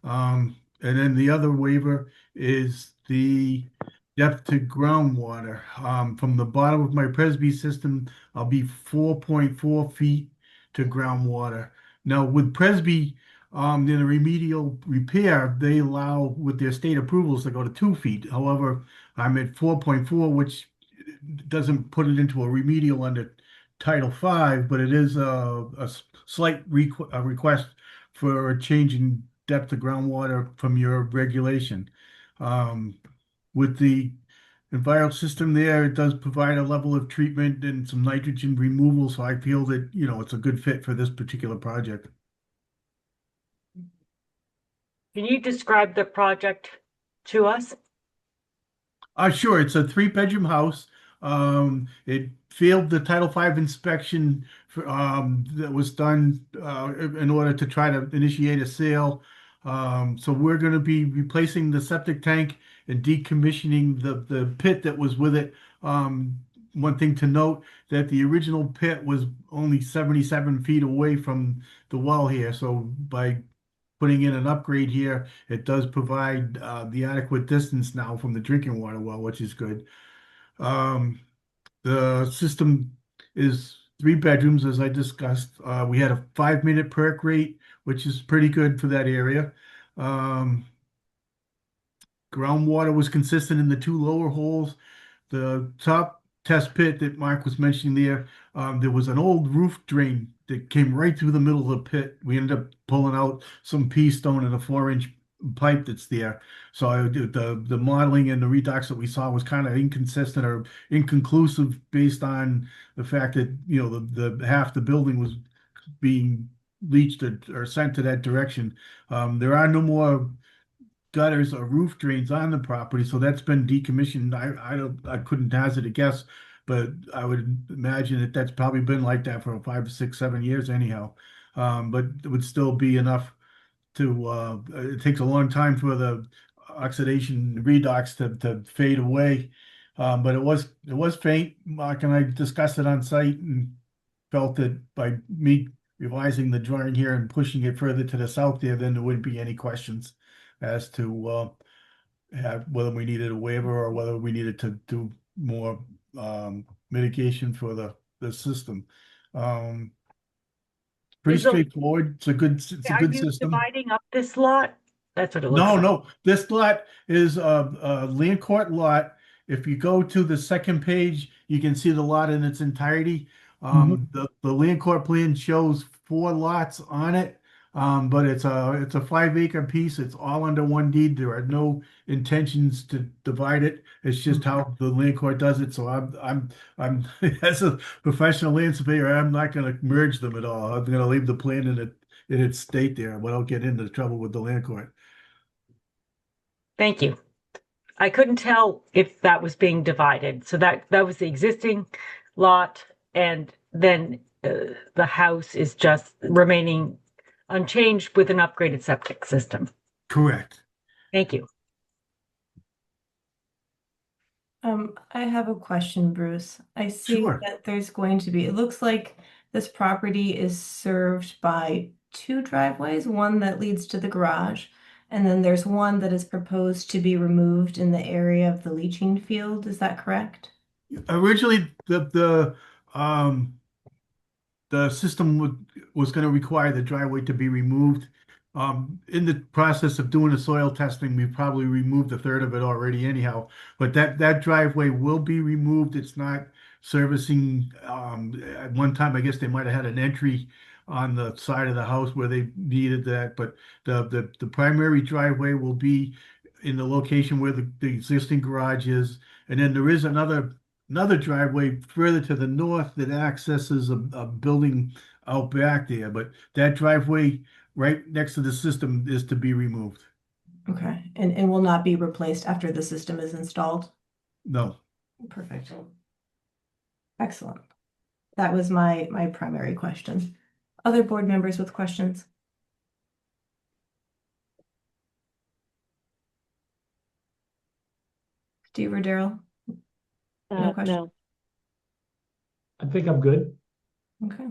[SPEAKER 11] And then the other waiver is the depth to groundwater. From the bottom of my Presby system, I'll be 4.4 feet to groundwater. Now with Presby, in a remedial repair, they allow with their state approvals to go to 2 feet. However, I'm at 4.4, which doesn't put it into a remedial under Title V, but it is a slight request for a change in depth of groundwater from your regulation. Um, with the environmental system there, it does provide a level of treatment and some nitrogen removal, so I feel that, it's a good fit for this particular project.
[SPEAKER 10] Can you describe the project to us?
[SPEAKER 11] Sure. It's a three-bedroom house. It failed the Title V inspection that was done in order to try to initiate a sale. So we're going to be replacing the septic tank and decommissioning the pit that was with it. One thing to note that the original pit was only 77 feet away from the well here. So by putting in an upgrade here, it does provide the adequate distance now from the drinking water well, which is good. Um, the system is three bedrooms, as I discussed. We had a 5-minute perk rate, which is pretty good for that area. Um, Groundwater was consistent in the two lower holes. The top test pit that Mark was mentioning there was an old roof drain that came right through the middle of the pit. We ended up pulling out some pea stone and a 4-inch pipe that's there. So the modeling and the redox that we saw was kind of inconsistent or inconclusive based on the fact that, the half the building was being leached or sent to that direction. There are no more gutters or roof drains on the property, so that's been decommissioned. I couldn't hazard a guess, but I would imagine that that's probably been like that for 5, 6, 7 years anyhow. But it would still be enough to, it takes a long time for the oxidation redox to fade away. But it was faint. Mark and I discussed it on site and felt that by me revising the drawing here and pushing it further to the south then there wouldn't be any questions as to whether we needed a waiver or whether we needed to do more mitigation for the system. Pretty straightforward. It's a good
[SPEAKER 10] Are you
[SPEAKER 11] system.
[SPEAKER 10] dividing up this lot? That's what it looks
[SPEAKER 11] No,
[SPEAKER 10] like.
[SPEAKER 11] no. This lot is a land court lot. If you go to the second page, you can see the lot in its entirety. The land court plan shows 4 lots on it, but it's a 5-acre piece. It's all under one deed. There are no intentions to divide it. It's just how the land court does it. So I'm as a professional land surveyor, I'm not going to merge them at all. I'm going to leave the plan in its state there, but I'll get into trouble with the land court.
[SPEAKER 10] Thank you. I couldn't tell if that was being divided. So that was the existing lot, and then the house is just remaining unchanged with an upgraded septic system.
[SPEAKER 11] Correct.
[SPEAKER 10] Thank you.
[SPEAKER 1] I have a question, Bruce. I see
[SPEAKER 11] Sure.
[SPEAKER 1] that there's going to be, it looks like this property is served by 2 driveways, one that leads to the garage, and then there's one that is proposed to be removed in the area of the leaching field. Is that correct?
[SPEAKER 11] Originally, the system was going to require the driveway to be removed. In the process of doing the soil testing, we've probably removed a third of it already anyhow. But that driveway will be removed. It's not servicing. At one time, I guess they might have had an entry on the side of the house where they needed that. But the primary driveway will be in the location where the existing garage is. And then there is another driveway further to the north that accesses a building out back there, but that driveway right next to the system is to be removed.
[SPEAKER 1] Okay, and will not be replaced after the system is installed?
[SPEAKER 11] No.
[SPEAKER 1] Perfect. Excellent. That was my primary question. Other board members with questions? Steve or Daryl? No question?
[SPEAKER 2] No.
[SPEAKER 3] I think I'm good.
[SPEAKER 1] Okay.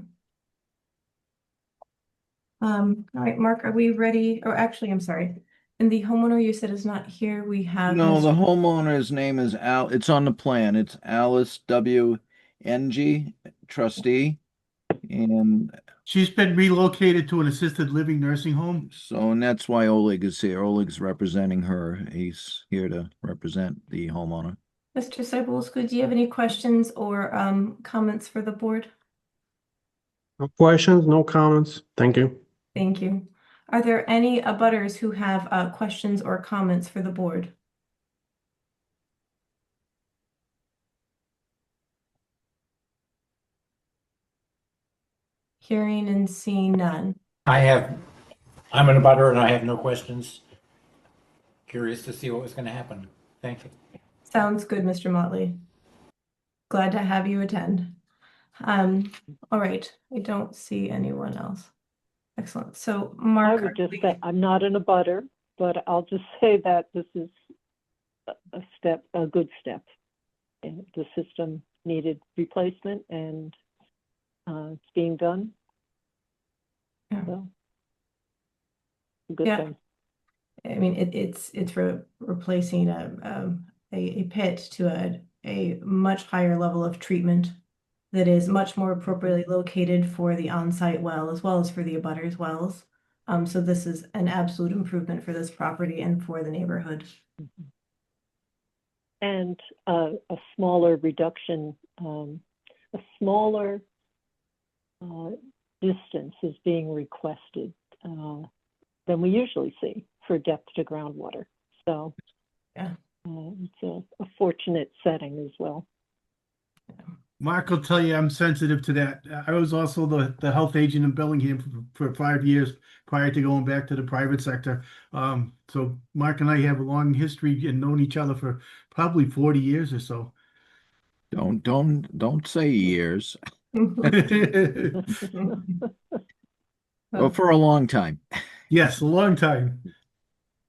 [SPEAKER 1] All right, Mark, are we ready? Oh, actually, I'm sorry. And the homeowner you said is not here. We have
[SPEAKER 6] No, the homeowner's name is it's on the plan. It's Alice W. NG, trustee. And
[SPEAKER 11] She's been relocated to an assisted living nursing home.
[SPEAKER 6] and that's why Oleg is here. Oleg's representing her. He's here to represent the homeowner.
[SPEAKER 1] Mr. Cybulski, do you have any questions or comments for the board?
[SPEAKER 12] No questions, no comments. Thank you.
[SPEAKER 1] Thank you. Are there any abutters who have questions or comments for the board? Hearing and seeing none.
[SPEAKER 13] I'm an abutter and I have no questions. Curious to see what was going to happen. Thank you.
[SPEAKER 1] Sounds good, Mr. Motley. Glad to have you attend. All right, I don't see anyone else. Excellent. So, Mark,
[SPEAKER 2] I would just say I'm not in a butter, but I'll just say that this is a good step. And the system needed replacement, and it's being done.
[SPEAKER 1] Yeah.
[SPEAKER 2] So, a good
[SPEAKER 1] Yeah.
[SPEAKER 2] thing.
[SPEAKER 1] I mean, it's replacing a pit to a much higher level of treatment that is much more appropriately located for the on-site well as well as for the abutters wells. So this is an absolute improvement for this property and for the neighborhood.
[SPEAKER 2] And a smaller reduction, a smaller distance is being requested than we usually see for depth to groundwater. So
[SPEAKER 1] yeah,
[SPEAKER 2] it's a fortunate setting as well.
[SPEAKER 11] Mark will tell you I'm sensitive to that. I was also the health agent in Bellingham for 5 years prior to going back to the private sector. So Mark and I have a long history and known each other for probably 40 years or so.
[SPEAKER 6] Don't say years.
[SPEAKER 1] Well,
[SPEAKER 6] Well, for a long time.
[SPEAKER 11] Yes, a long time.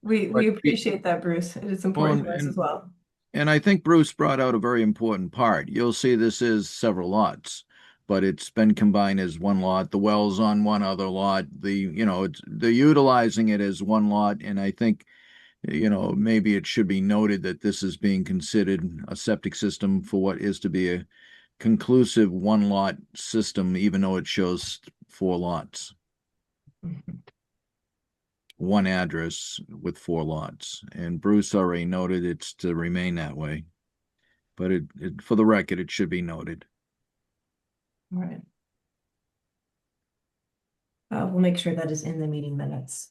[SPEAKER 1] we appreciate that, Bruce. It is important to us as well.
[SPEAKER 6] And I think Bruce brought out a very important part. You'll see this is several lots, but it's been combined as one lot. The well's on one other lot. They're utilizing it as one lot, and I think, maybe it should be noted that this is being considered a septic system for what is to be a conclusive one lot system, even though it shows 4 lots. One address with 4 lots. And Bruce already noted it's to remain that way. But for the record, it should be noted.
[SPEAKER 1] All right. We'll make sure that is in the meeting minutes.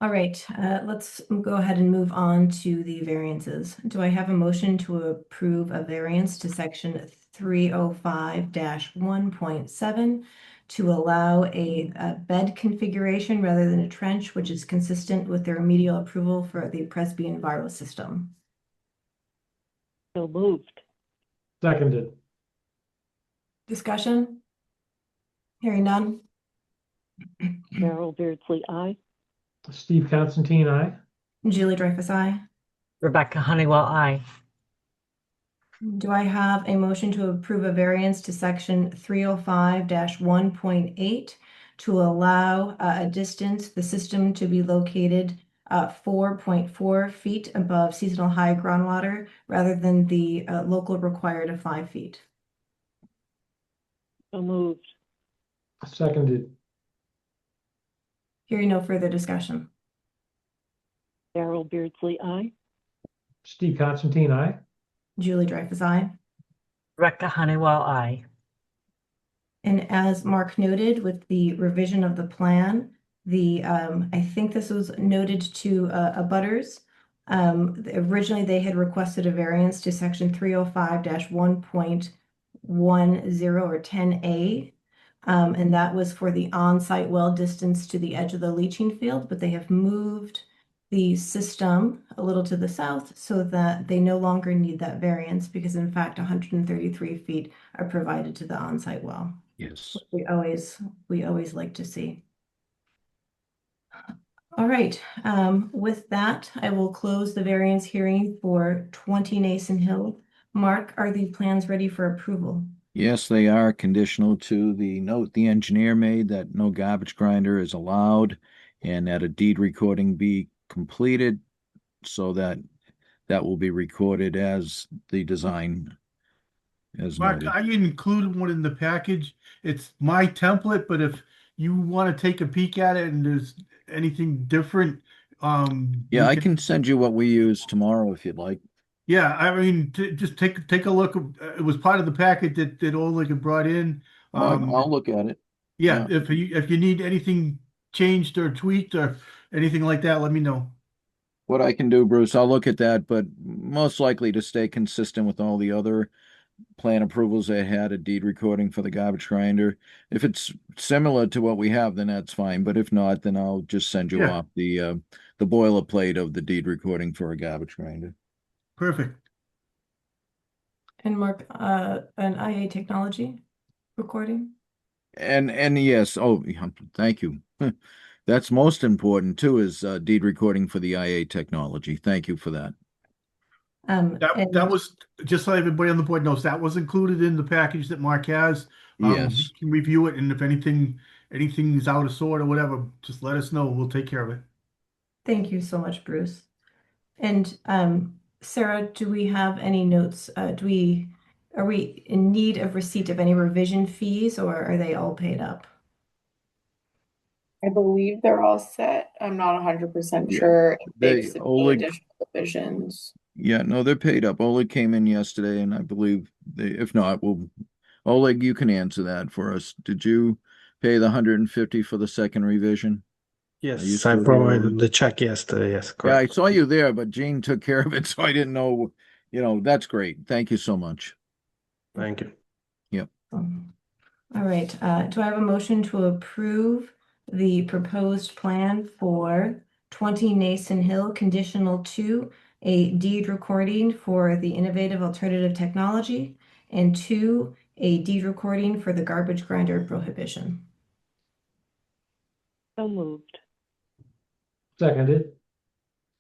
[SPEAKER 1] All right, let's go ahead and move on to the variances. Do I have a motion to approve a variance to section 305-1.7 to allow a bed configuration rather than a trench, which is consistent with their remedial approval for the Presby Enviro system?
[SPEAKER 2] So moved.
[SPEAKER 3] Seconded.
[SPEAKER 1] Discussion? Hearing none?
[SPEAKER 2] Carol Beardsley, aye.
[SPEAKER 3] Steve Constantine, aye.
[SPEAKER 1] Julie Dreyfus, aye.
[SPEAKER 10] Rebecca Honeywell, aye.
[SPEAKER 1] Do I have a motion to approve a variance to section 305-1.8 to allow a distance, the system to be located 4.4 feet above seasonal high groundwater rather than the local required of 5 feet?
[SPEAKER 2] So moved.
[SPEAKER 3] Seconded.
[SPEAKER 1] Hearing no further discussion.
[SPEAKER 2] Carol Beardsley, aye.
[SPEAKER 3] Steve Constantine, aye.
[SPEAKER 1] Julie Dreyfus, aye.
[SPEAKER 10] Rebecca Honeywell, aye.
[SPEAKER 1] And as Mark noted, with the revision of the plan, I think this was noted to abutters. Originally, they had requested a variance to section 305-1.10 or 10A. And that was for the on-site well distance to the edge of the leaching field, but they have moved the system a little to the south so that they no longer need that variance because in fact 133 feet are provided to the on-site well.
[SPEAKER 6] Yes.
[SPEAKER 1] We always like to see. All right, with that, I will close the variance hearing for 20 Nason Hill. Mark, are the plans ready for approval?
[SPEAKER 6] Yes, they are conditional to the note the engineer made that no garbage grinder is allowed and that a deed recording be completed so that will be recorded as the design as
[SPEAKER 11] Mark,
[SPEAKER 6] noted.
[SPEAKER 11] I included one in the package. It's my template, but if you want to take a peek at it and there's anything different,
[SPEAKER 6] Yeah, I can send you what we use tomorrow if you'd like.
[SPEAKER 11] Yeah, I mean, just take a look. It was part of the packet that Oleg had brought in.
[SPEAKER 6] I'll look at it.
[SPEAKER 11] Yeah,
[SPEAKER 6] Yeah.
[SPEAKER 11] if you need anything changed or tweaked or anything like that, let me know.
[SPEAKER 6] What I can do, Bruce, I'll look at that, but most likely to stay consistent with all the other plan approvals they had, a deed recording for the garbage grinder. If it's similar to what we have, then that's fine. But if not, then I'll just send you
[SPEAKER 11] Yeah,
[SPEAKER 6] off the boilerplate of the deed recording for a garbage grinder.
[SPEAKER 11] perfect.
[SPEAKER 1] And Mark, an IA technology recording?
[SPEAKER 6] And yes, oh, yeah, thank you. That's most important too, is deed recording for the IA technology. Thank you for that.
[SPEAKER 11] That
[SPEAKER 1] And
[SPEAKER 11] was just so everybody on the board knows that was included in the package that Mark has. He
[SPEAKER 6] Yes.
[SPEAKER 11] can review it, and if anything is out of sort or whatever, just let us know. We'll take care of it.
[SPEAKER 1] thank you so much, Bruce. And Sarah, do we have any notes? Are we in need of receipt of any revision fees, or are they all paid up?
[SPEAKER 7] I believe they're all set. I'm not 100%
[SPEAKER 6] Yeah.
[SPEAKER 7] sure if they've
[SPEAKER 6] They
[SPEAKER 7] submitted
[SPEAKER 6] Oleg,
[SPEAKER 7] additional revisions.
[SPEAKER 6] yeah, no, they're paid up. Oleg came in yesterday, and I believe if not, Oleg, you can answer that for us. Did you pay the 150 for the second revision? Are you
[SPEAKER 12] Yes, I
[SPEAKER 6] still here,
[SPEAKER 12] provided
[SPEAKER 6] Oleg?
[SPEAKER 12] the check yesterday. Yes,
[SPEAKER 6] Yeah, I
[SPEAKER 12] correct.
[SPEAKER 6] saw you there, but Gene took care of it, so I didn't know. That's great. Thank you so much.
[SPEAKER 12] Thank you.
[SPEAKER 6] Yep.
[SPEAKER 1] All right, do I have a motion to approve the proposed plan for 20 Nason Hill, conditional 2, a deed recording for the innovative alternative technology, and 2, a deed recording for the garbage grinder prohibition?
[SPEAKER 2] So moved.
[SPEAKER 3] Seconded.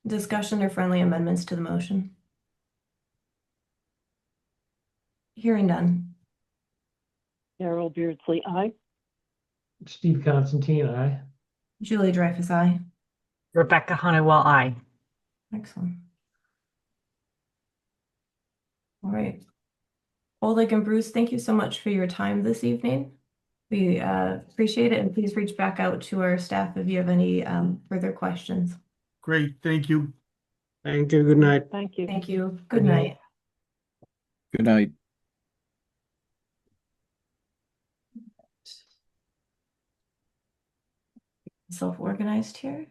[SPEAKER 1] Discussion or friendly amendments to the motion? Hearing none.
[SPEAKER 2] Carol Beardsley, aye.
[SPEAKER 3] Steve Constantine, aye.
[SPEAKER 1] Julie Dreyfus, aye.
[SPEAKER 10] Rebecca Honeywell, I.
[SPEAKER 1] Excellent. All right. Oleg and Bruce, thank you so much for your time this evening. We appreciate it, and please reach back out to our staff if you have any further questions.
[SPEAKER 11] Great, thank you.
[SPEAKER 12] Thank you. Good night.
[SPEAKER 2] Thank you.
[SPEAKER 1] Thank you. Good night.
[SPEAKER 6] Good night.
[SPEAKER 1] Self-organized here.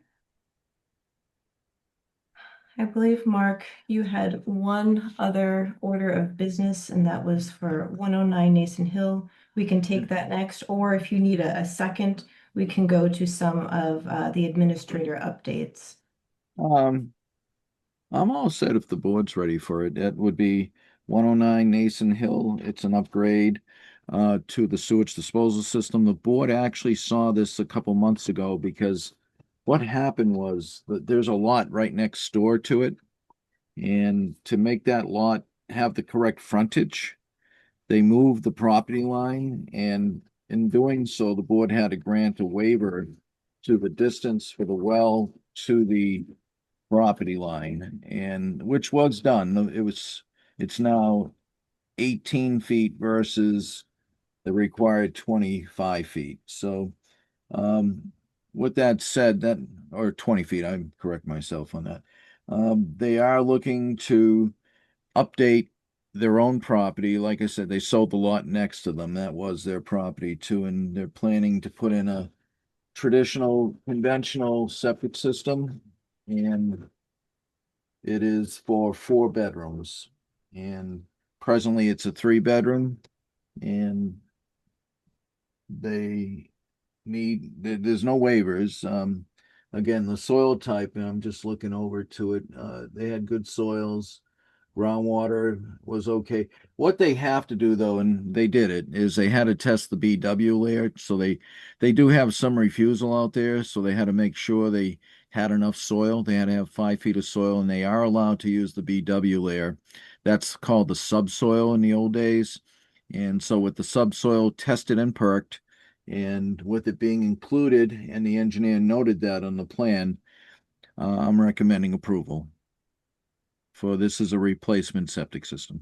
[SPEAKER 1] I believe, Mark, you had one other order of business, and that was for 109 Nason Hill. We can take that next, or if you need a second, we can go to some of the administrator updates.
[SPEAKER 6] I'm all set if the board's ready for it. That would be 109 Nason Hill. It's an upgrade to the sewage disposal system. The board actually saw this a couple months ago because what happened was that there's a lot right next door to it. And to make that lot have the correct frontage, they moved the property line. And in doing so, the board had to grant a waiver to the distance for the well to the property line, and which was done. It's now 18 feet versus the required 25 feet. So, with that said, or 20 feet, I correct myself on that. They are looking to update their own property. Like I said, they sold the lot next to them. That was their property too, and they're planning to put in a traditional conventional septic system, and it is for 4 bedrooms, and presently it's a 3 bedroom, and they there's no waivers. Again, the soil type, and I'm just looking over to it. They had good soils. Groundwater was okay. What they have to do though, and they did it, is they had to test the BW layer. So they do have some refusal out there. So they had to make sure they had enough soil. They had to have 5 feet of soil, and they are allowed to use the BW layer. That's called the subsoil in the old days. And so with the subsoil tested and perked, and with it being included, and the engineer noted that on the plan, I'm recommending approval for this as a replacement septic system.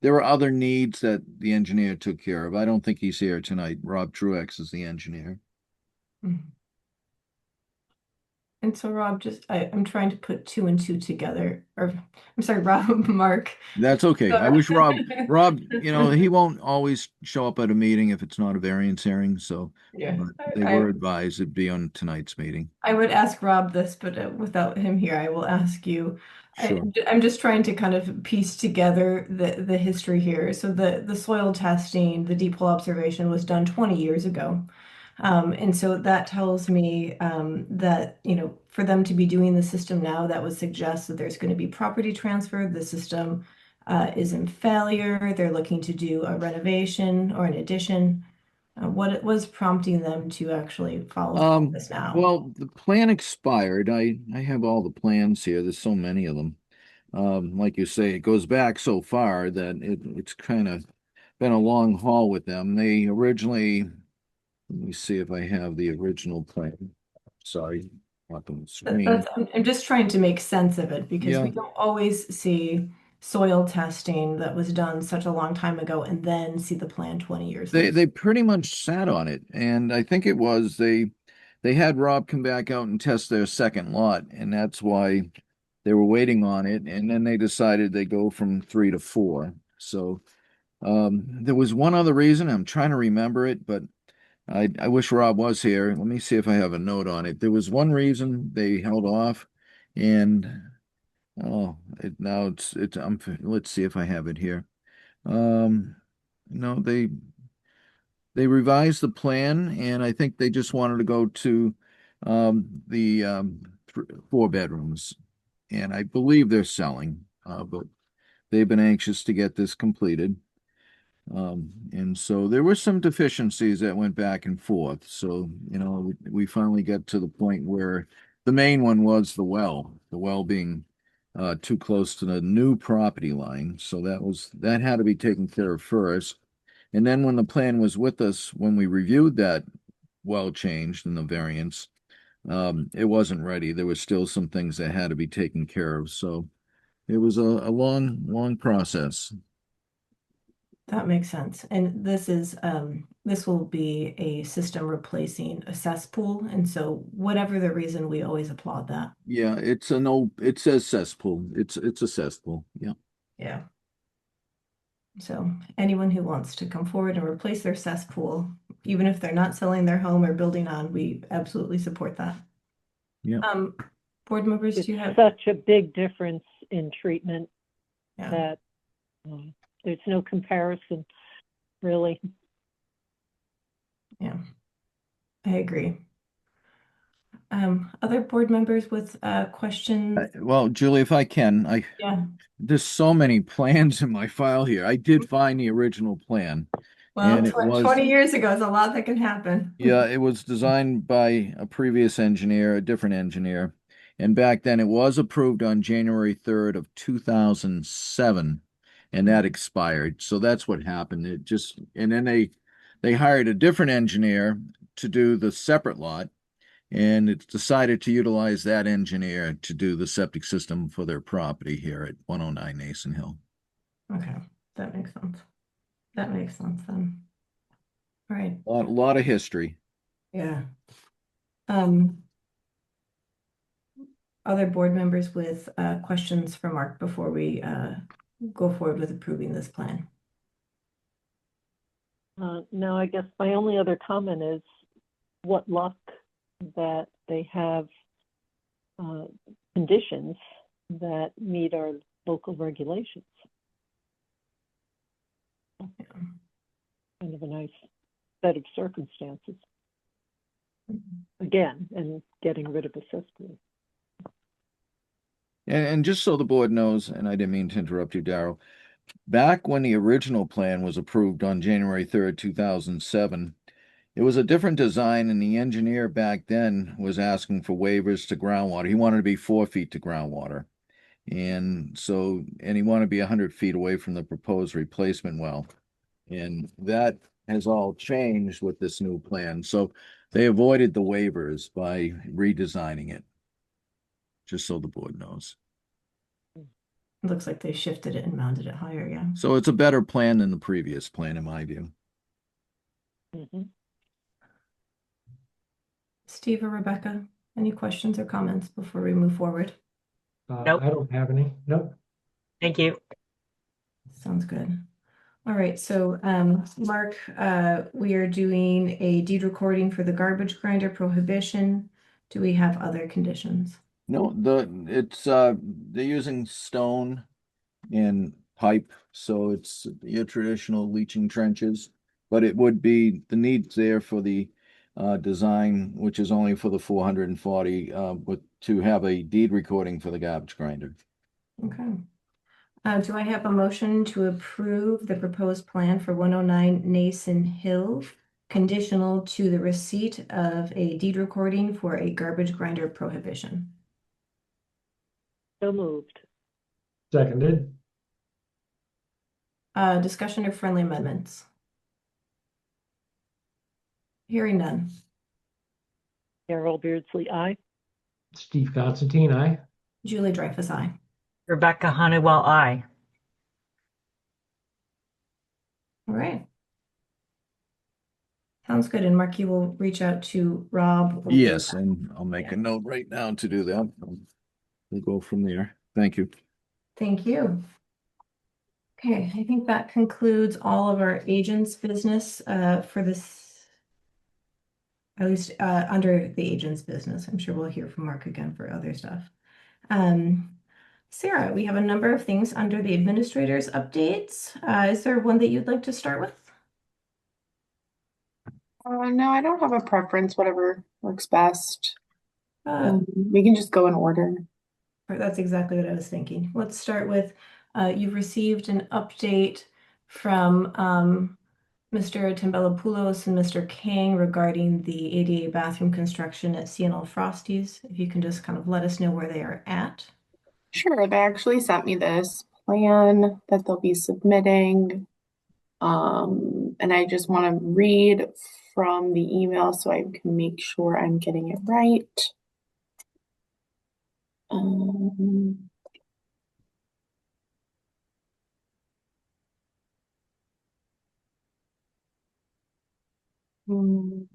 [SPEAKER 6] There are other needs that the engineer took care of. I don't think he's here tonight. Rob Truex is the engineer.
[SPEAKER 1] And so Rob, I'm trying to put two and two together, or I'm sorry, Rob, Mark.
[SPEAKER 6] That's okay. I wish Rob, he won't always show up at a meeting if it's not a variance hearing, so,
[SPEAKER 1] Yeah,
[SPEAKER 6] but they were advised it'd be on tonight's meeting.
[SPEAKER 1] I would ask Rob this, but without him here, I will ask you.
[SPEAKER 6] Sure.
[SPEAKER 1] I'm just trying to kind of piece together the history here. So the soil testing, the deep hole observation was done 20 years ago. And so that tells me that, for them to be doing the system now, that would suggest that there's going to be property transfer. The system is in failure. They're looking to do a renovation or an addition. What was prompting them to actually follow through this now?
[SPEAKER 6] Well, the plan expired. I have all the plans here. There's so many of them. Like you say, it goes back so far that it's kind of been a long haul with them. They originally, let me see if I have the original plan. Sorry, up on the screen.
[SPEAKER 1] I'm just trying to make sense of it because
[SPEAKER 6] Yeah.
[SPEAKER 1] we don't always see soil testing that was done such a long time ago and then see the plan 20 years later.
[SPEAKER 6] They pretty much sat on it, and I think it was they had Rob come back out and test their second lot, and that's why they were waiting on it, and then they decided they go from 3 to 4. So there was one other reason. I'm trying to remember it, but I wish Rob was here. Let me see if I have a note on it. There was one reason they held off, and now it's let's see if I have it here. No, they revised the plan, and I think they just wanted to go to the 4 bedrooms, and I believe they're selling, but they've been anxious to get this completed. And so there were some deficiencies that went back and forth. So, we finally got to the point where the main one was the well being too close to the new property line. So that had to be taken care of first. And then when the plan was with us, when we reviewed that well changed in the variance, it wasn't ready. There was still some things that had to be taken care of. So it was a long, long process.
[SPEAKER 1] That makes sense. And this will be a system replacing a cesspool. And so whatever the reason, we always applaud that.
[SPEAKER 6] Yeah, it says cesspool. It's a cesspool. Yeah.
[SPEAKER 1] Yeah. So anyone who wants to come forward and replace their cesspool, even if they're not selling their home or building on, we absolutely support that.
[SPEAKER 6] Yeah.
[SPEAKER 1] Board members,
[SPEAKER 2] It's
[SPEAKER 1] do you have
[SPEAKER 2] such a big difference in treatment
[SPEAKER 1] yeah.
[SPEAKER 2] that there's no comparison, really.
[SPEAKER 1] Yeah, I agree. Other board members with questions?
[SPEAKER 6] Well, Julie, if I can,
[SPEAKER 1] Yeah.
[SPEAKER 6] there's so many plans in my file here. I did find the original plan.
[SPEAKER 1] Well,
[SPEAKER 6] And it was
[SPEAKER 1] 20 years ago is a lot that can happen.
[SPEAKER 6] Yeah, it was designed by a previous engineer, a different engineer. And back then it was approved on January 3rd of 2007, and that expired. So that's what happened. And then they hired a different engineer to do the separate lot, and it's decided to utilize that engineer to do the septic system for their property here at 109 Nason Hill.
[SPEAKER 1] Okay, that makes sense. That makes sense then. All right.
[SPEAKER 6] A lot of history.
[SPEAKER 1] Yeah. Other board members with questions for Mark before we go forward with approving this plan?
[SPEAKER 2] No, I guess my only other comment is what luck that they have conditions that meet our local regulations.
[SPEAKER 1] Yeah.
[SPEAKER 2] Kind of a nice set of circumstances. Again, and getting rid of a cesspool.
[SPEAKER 6] And just so the board knows, and I didn't mean to interrupt you, Darrell, back when the original plan was approved on January 3rd, 2007, it was a different design, and the engineer back then was asking for waivers to groundwater. He wanted to be 4 feet to groundwater. And he wanted to be 100 feet away from the proposed replacement well. And that has all changed with this new plan. So they avoided the waivers by redesigning it, just so the board knows.
[SPEAKER 1] It looks like they shifted it and mounted it higher, yeah.
[SPEAKER 6] So it's a better plan than the previous plan, in my view.
[SPEAKER 2] Mm-hmm.
[SPEAKER 1] Steve or Rebecca? Any questions or comments before we move forward?
[SPEAKER 10] Nope.
[SPEAKER 3] I don't have any. Nope.
[SPEAKER 10] Thank you.
[SPEAKER 1] Sounds good. All right, so Mark, we are doing a deed recording for the garbage grinder prohibition. Do we have other conditions?
[SPEAKER 6] No, they're using stone and pipe, so it's your traditional leaching trenches, but it would be the need there for the design, which is only for the 440, but to have a deed recording for the garbage grinder.
[SPEAKER 1] Okay. Do I have a motion to approve the proposed plan for 109 Nason Hill, conditional to the receipt of a deed recording for a garbage grinder prohibition?
[SPEAKER 2] So moved.
[SPEAKER 3] Seconded.
[SPEAKER 1] Discussion or friendly amendments? Hearing none.
[SPEAKER 2] Carol Beardsley, aye.
[SPEAKER 3] Steve Constantine, aye.
[SPEAKER 1] Julie Dreyfus, aye.
[SPEAKER 10] Rebecca Honeywell, aye.
[SPEAKER 1] All right. Sounds good. And Mark, you will reach out to Rob.
[SPEAKER 6] Yes, and I'll make a note right now to do that. We'll go from there. Thank you.
[SPEAKER 1] Thank you. Okay, I think that concludes all of our agents' business for this, at least under the agent's business. I'm sure we'll hear from Mark again for other stuff. Sarah, we have a number of things under the administrator's updates. Is there one that you'd like to start with?
[SPEAKER 7] No, I don't have a preference, whatever works best.
[SPEAKER 1] Uh,
[SPEAKER 7] We can just go in order.
[SPEAKER 1] That's exactly what I was thinking. Let's start with, you've received an update from Mr. Tembelopoulos and Mr. Kang regarding the ADA bathroom construction at CNL Frosties. If you can just kind of let us know where they are at.
[SPEAKER 7] Sure, they actually sent me this plan that they'll be submitting. And I just want to read from the email so I can make sure I'm getting it right.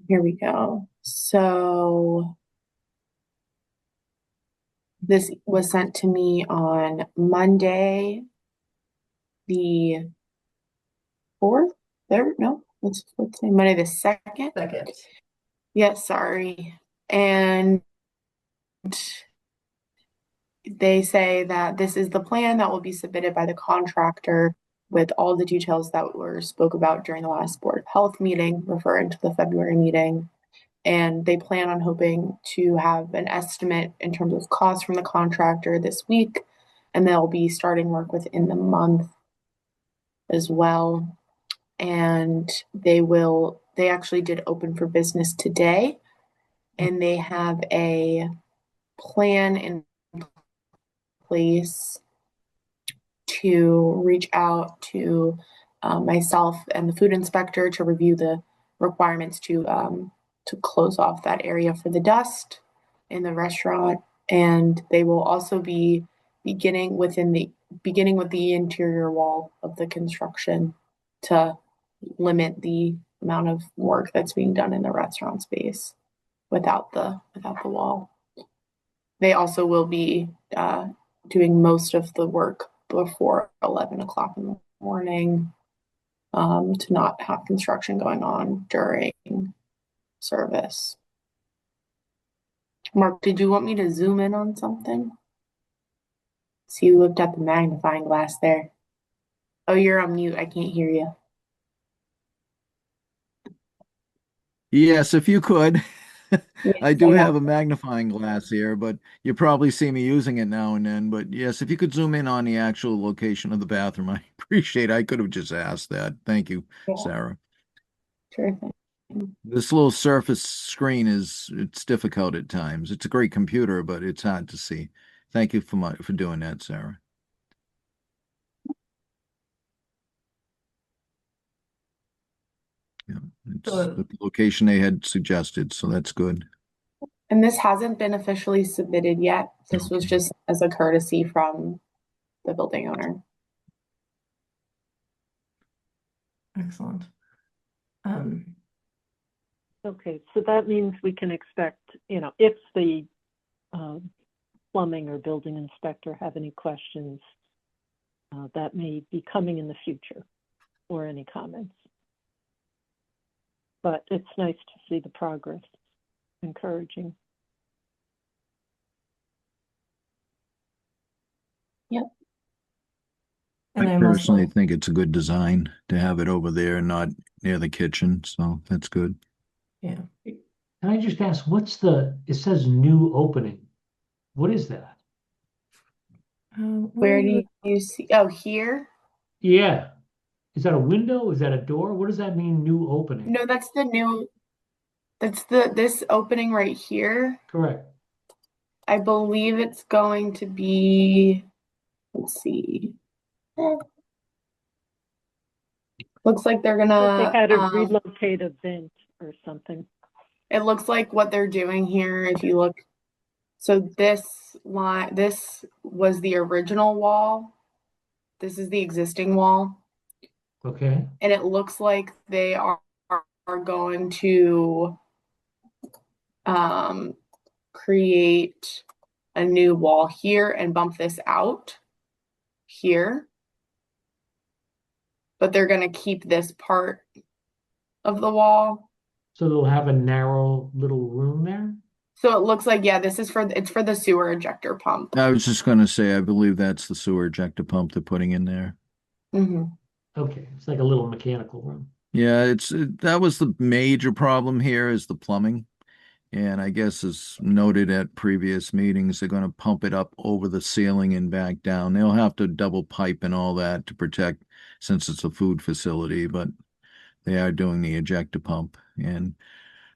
[SPEAKER 7] Here we go. So this was sent to me on Monday, the 4th. There, no, let's say Monday the 2nd.
[SPEAKER 1] Second.
[SPEAKER 7] Yes, sorry. And they say that this is the plan that will be submitted by the contractor with all the details that were spoke about during the last Board of Health meeting, referring to the February meeting. And they plan on hoping to have an estimate in terms of cost from the contractor this week, and they'll be starting work within the month as well. And they actually did open for business today, and they have a plan in place to reach out to myself and the food inspector to review the requirements to close off that area for the dust in the restaurant. And they will also be beginning with the interior wall of the construction to limit the amount of work that's being done in the restaurant space without the wall. They also will be doing most of the work before 11 o'clock in the morning to not have construction going on during service. Mark, did you want me to zoom in on something? See, you looked at the magnifying glass there. Oh, you're on mute. I can't hear you.
[SPEAKER 6] Yes, if you could. I do
[SPEAKER 7] Yeah.
[SPEAKER 6] have a magnifying glass here, but you probably see me using it now and then. But yes, if you could zoom in on the actual location of the bathroom, I appreciate it. I could have just asked that. Thank you,
[SPEAKER 7] Yeah.
[SPEAKER 6] Sarah.
[SPEAKER 7] Sure thing.
[SPEAKER 6] This little surface screen it's difficult at times. It's a great computer, but it's hard to see. Thank you for doing that, Sarah. Yeah, it's the location they had suggested, so that's good.
[SPEAKER 7] And this hasn't been officially submitted yet. This was just as a courtesy from the building owner.
[SPEAKER 1] Excellent.
[SPEAKER 2] Okay, so that means we can expect, if the plumbing or building inspector have any questions, that may be coming in the future, or any comments. But it's nice to see the progress, encouraging.
[SPEAKER 7] Yep.
[SPEAKER 1] And
[SPEAKER 6] I
[SPEAKER 1] I'm
[SPEAKER 6] personally
[SPEAKER 1] also,
[SPEAKER 6] think it's a good design to have it over there and not near the kitchen, so that's good.
[SPEAKER 1] yeah.
[SPEAKER 3] Can I just ask, it says new opening. What is that?
[SPEAKER 1] Where are
[SPEAKER 7] Where
[SPEAKER 1] you?
[SPEAKER 7] do you see? Oh, here?
[SPEAKER 3] Yeah. Is that a window? Is that a door? What does that mean, new opening?
[SPEAKER 7] No, that's this opening right here.
[SPEAKER 3] Correct.
[SPEAKER 7] I believe it's going to be, let's see. Looks like they're
[SPEAKER 2] But they
[SPEAKER 7] gonna,
[SPEAKER 2] had to relocate a vent or something.
[SPEAKER 7] it looks like what they're doing here, if you look, so this was the original wall. This is the existing wall.
[SPEAKER 3] Okay.
[SPEAKER 7] And it looks like they are going to create a new wall here and bump this out here. But they're going to keep this part of the wall.
[SPEAKER 3] So they'll have a narrow little room there?
[SPEAKER 7] So it looks like, yeah, it's for the sewer ejector pump.
[SPEAKER 6] I was just going to say, I believe that's the sewer ejector pump they're putting in there.
[SPEAKER 3] Okay, it's like a little mechanical room.
[SPEAKER 6] Yeah, that was the major problem here is the plumbing. And I guess as noted at previous meetings, they're going to pump it up over the ceiling and back down. They'll have to double pipe and all that to protect since it's a food facility, but they are doing the ejector pump. And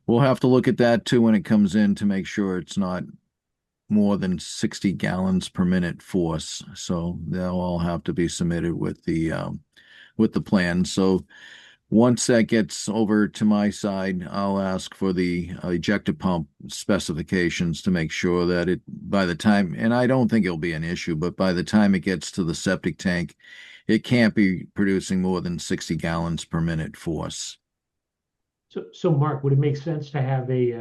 [SPEAKER 6] we'll have to look at that too when it comes in to make sure it's not more than 60 gallons per minute force. So they'll all have to be submitted with the plan. So once that gets over to my side, I'll ask for the ejector pump specifications to make sure that by the time, and I don't think it'll be an issue, but by the time it gets to the septic tank, it can't be producing more than 60 gallons per minute force.
[SPEAKER 3] So Mark, would it make sense to have like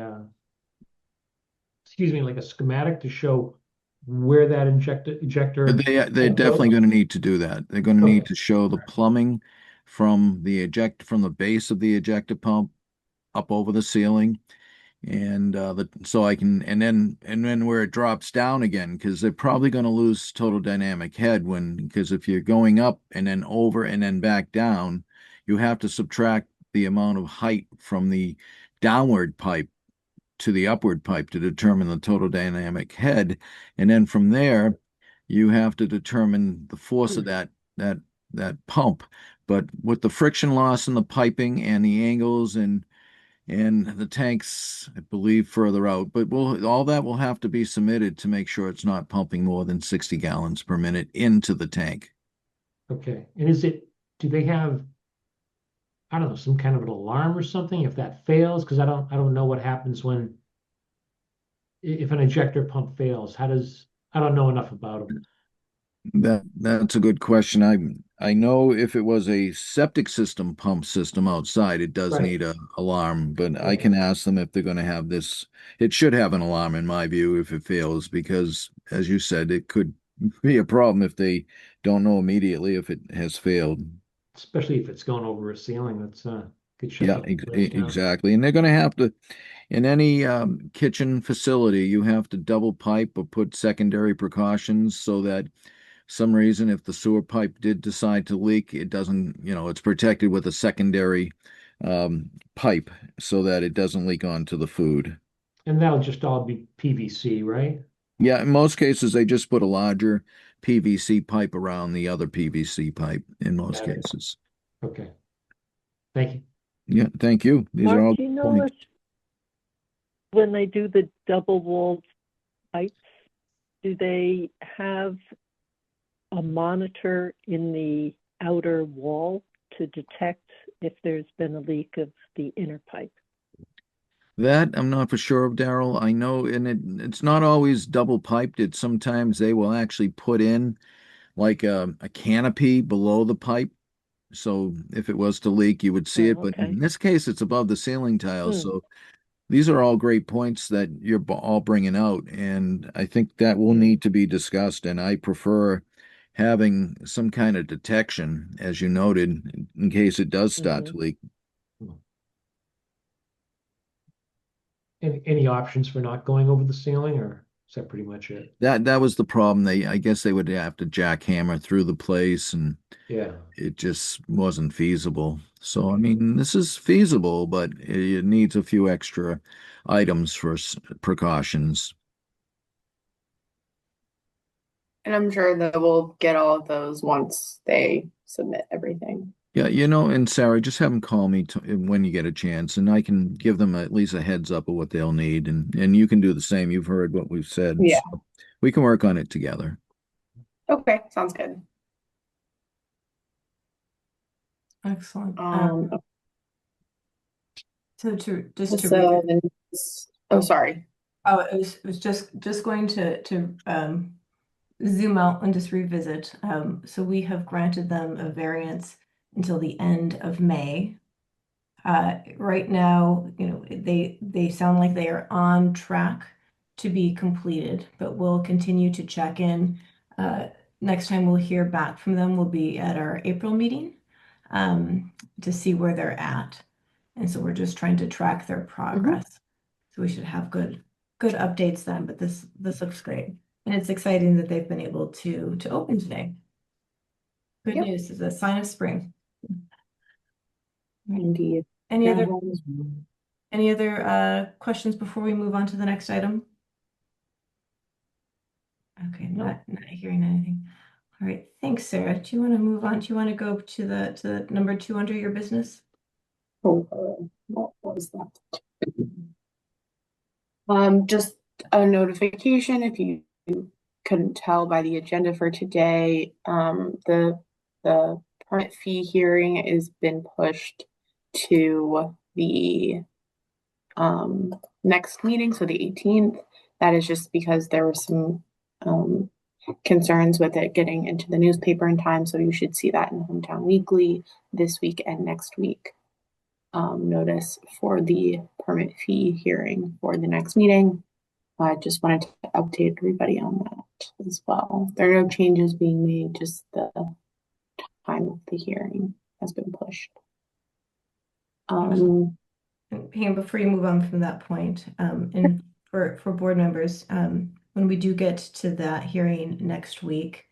[SPEAKER 3] a schematic to show where that ejector?
[SPEAKER 6] They're definitely going to need to do that. They're going to need to show the plumbing from the base of the ejector pump up over the ceiling, and then where it drops down again, because they're probably going to lose total dynamic head because if you're going up and then over and then back down, you have to subtract the amount of height from the downward pipe to the upward pipe to determine the total dynamic head. And then from there, you have to determine the force of that pump. But with the friction loss in the piping and the angles and the tanks, I believe, further out, but all that will have to be submitted to make sure it's not pumping more than 60 gallons per minute into the tank.
[SPEAKER 3] Okay. And do they have, I don't know, some kind of an alarm or something if that fails? Because I don't know what happens if an ejector pump fails. I don't know enough about them.
[SPEAKER 6] That's a good question. I know if it was a septic system pump system outside, it does
[SPEAKER 3] Right.
[SPEAKER 6] need a alarm, but I
[SPEAKER 3] Right.
[SPEAKER 6] can ask them if they're going to have this. It should have an alarm in my view if it fails, because as you said, it could be a problem if they don't know immediately if it has failed.
[SPEAKER 3] Especially if it's going over a ceiling, could shut
[SPEAKER 6] Yeah,
[SPEAKER 3] the whole place down.
[SPEAKER 6] exactly. And they're going to have to, in any kitchen facility, you have to double pipe or put secondary precautions so that some reason if the sewer pipe did decide to leak, it doesn't, it's protected with a secondary pipe so that it doesn't leak onto the food.
[SPEAKER 3] And that'll just all be PVC, right?
[SPEAKER 6] Yeah, in most cases, they just put a larger PVC pipe around the other PVC pipe in most
[SPEAKER 3] Got it.
[SPEAKER 6] cases.
[SPEAKER 3] Okay. Thank you.
[SPEAKER 6] Yeah, thank you. These are
[SPEAKER 2] Mark,
[SPEAKER 6] all
[SPEAKER 2] do you know
[SPEAKER 6] points.
[SPEAKER 2] when they do the double walled pipes, do they have a monitor in the outer wall to detect if there's been a leak of the inner pipe?
[SPEAKER 6] That I'm not for sure of, Daryl. I know, and it's not always double piped. It's sometimes they will actually put in like a canopy below the pipe So if it was to leak, you would see it.
[SPEAKER 2] Oh,
[SPEAKER 6] But
[SPEAKER 2] okay.
[SPEAKER 6] in this case, it's above the ceiling tiles.
[SPEAKER 2] Hmm.
[SPEAKER 6] So these are all great points that you're all bringing out. And I think that will need to be discussed. And I prefer having some kind of detection, as you noted, in case it does start
[SPEAKER 2] Mm-hmm.
[SPEAKER 6] to leak.
[SPEAKER 3] Any options for not going over the ceiling, or is that pretty much it?
[SPEAKER 6] That was the problem. I guess they would have to jackhammer through the place, and
[SPEAKER 3] Yeah.
[SPEAKER 6] it just wasn't feasible. So, I
[SPEAKER 3] Okay.
[SPEAKER 6] mean, this is feasible, but it needs a few extra items for precautions.
[SPEAKER 7] And I'm sure that we'll get all of those once they submit everything.
[SPEAKER 6] Yeah, and Sarah, just have them call me when you get a chance, and I can give them at least a heads up of what they'll need, and you can do the same. You've heard what we've said,
[SPEAKER 7] Yeah.
[SPEAKER 6] so we can work on it together.
[SPEAKER 7] Okay, sounds good.
[SPEAKER 1] Excellent.
[SPEAKER 7] Um,
[SPEAKER 1] So just to
[SPEAKER 7] so
[SPEAKER 1] read,
[SPEAKER 7] then, oh, sorry.
[SPEAKER 1] oh, it was just going to zoom out and just revisit. So we have granted them a variance until the end of May. Right now, they sound like they are on track to be completed, but we'll continue to check in. Uh, Next time we'll hear back from them will be at our April meeting, to see where they're at. And so we're just trying to track their progress. So we should have good updates then, but this looks great. And it's exciting that they've been able to open today. Good
[SPEAKER 7] Yep.
[SPEAKER 1] news is a sign of spring.
[SPEAKER 7] Indeed.
[SPEAKER 1] Any
[SPEAKER 7] Yeah,
[SPEAKER 1] other questions before we move on to the next item? Okay, not hearing anything. All right, thanks, Sarah. Do you want to move on? Do you want to go to number 2 under your business?
[SPEAKER 7] what was that? Just a notification if you couldn't tell by the agenda for today, the permit fee hearing has been pushed to the next meeting, so the 18th. That is just because there were some concerns with it getting into the newspaper in time, so you should see that in Hometown Weekly this week and next week. Notice for the permit fee hearing for the next meeting. I just wanted to update everybody on that as well. There are no changes being made, just the time of the hearing has been pushed.
[SPEAKER 1] Pam, before you move on from that point, and for board members, when we do get to that hearing next week,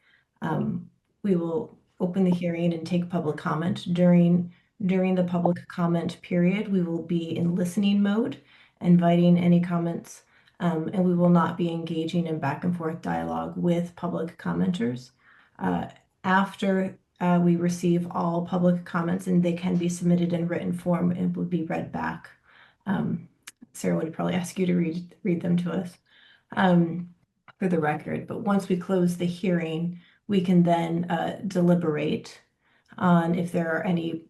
[SPEAKER 1] we will open the hearing and take public comment. During the public comment period, we will be in listening mode, inviting any comments, and we will not be engaging in back and forth dialogue with public commenters. After we receive all public comments, and they can be submitted in written form and will be read back. Sarah would probably ask you to read them to us for the record. But once we close the hearing, we can then deliberate on if there are any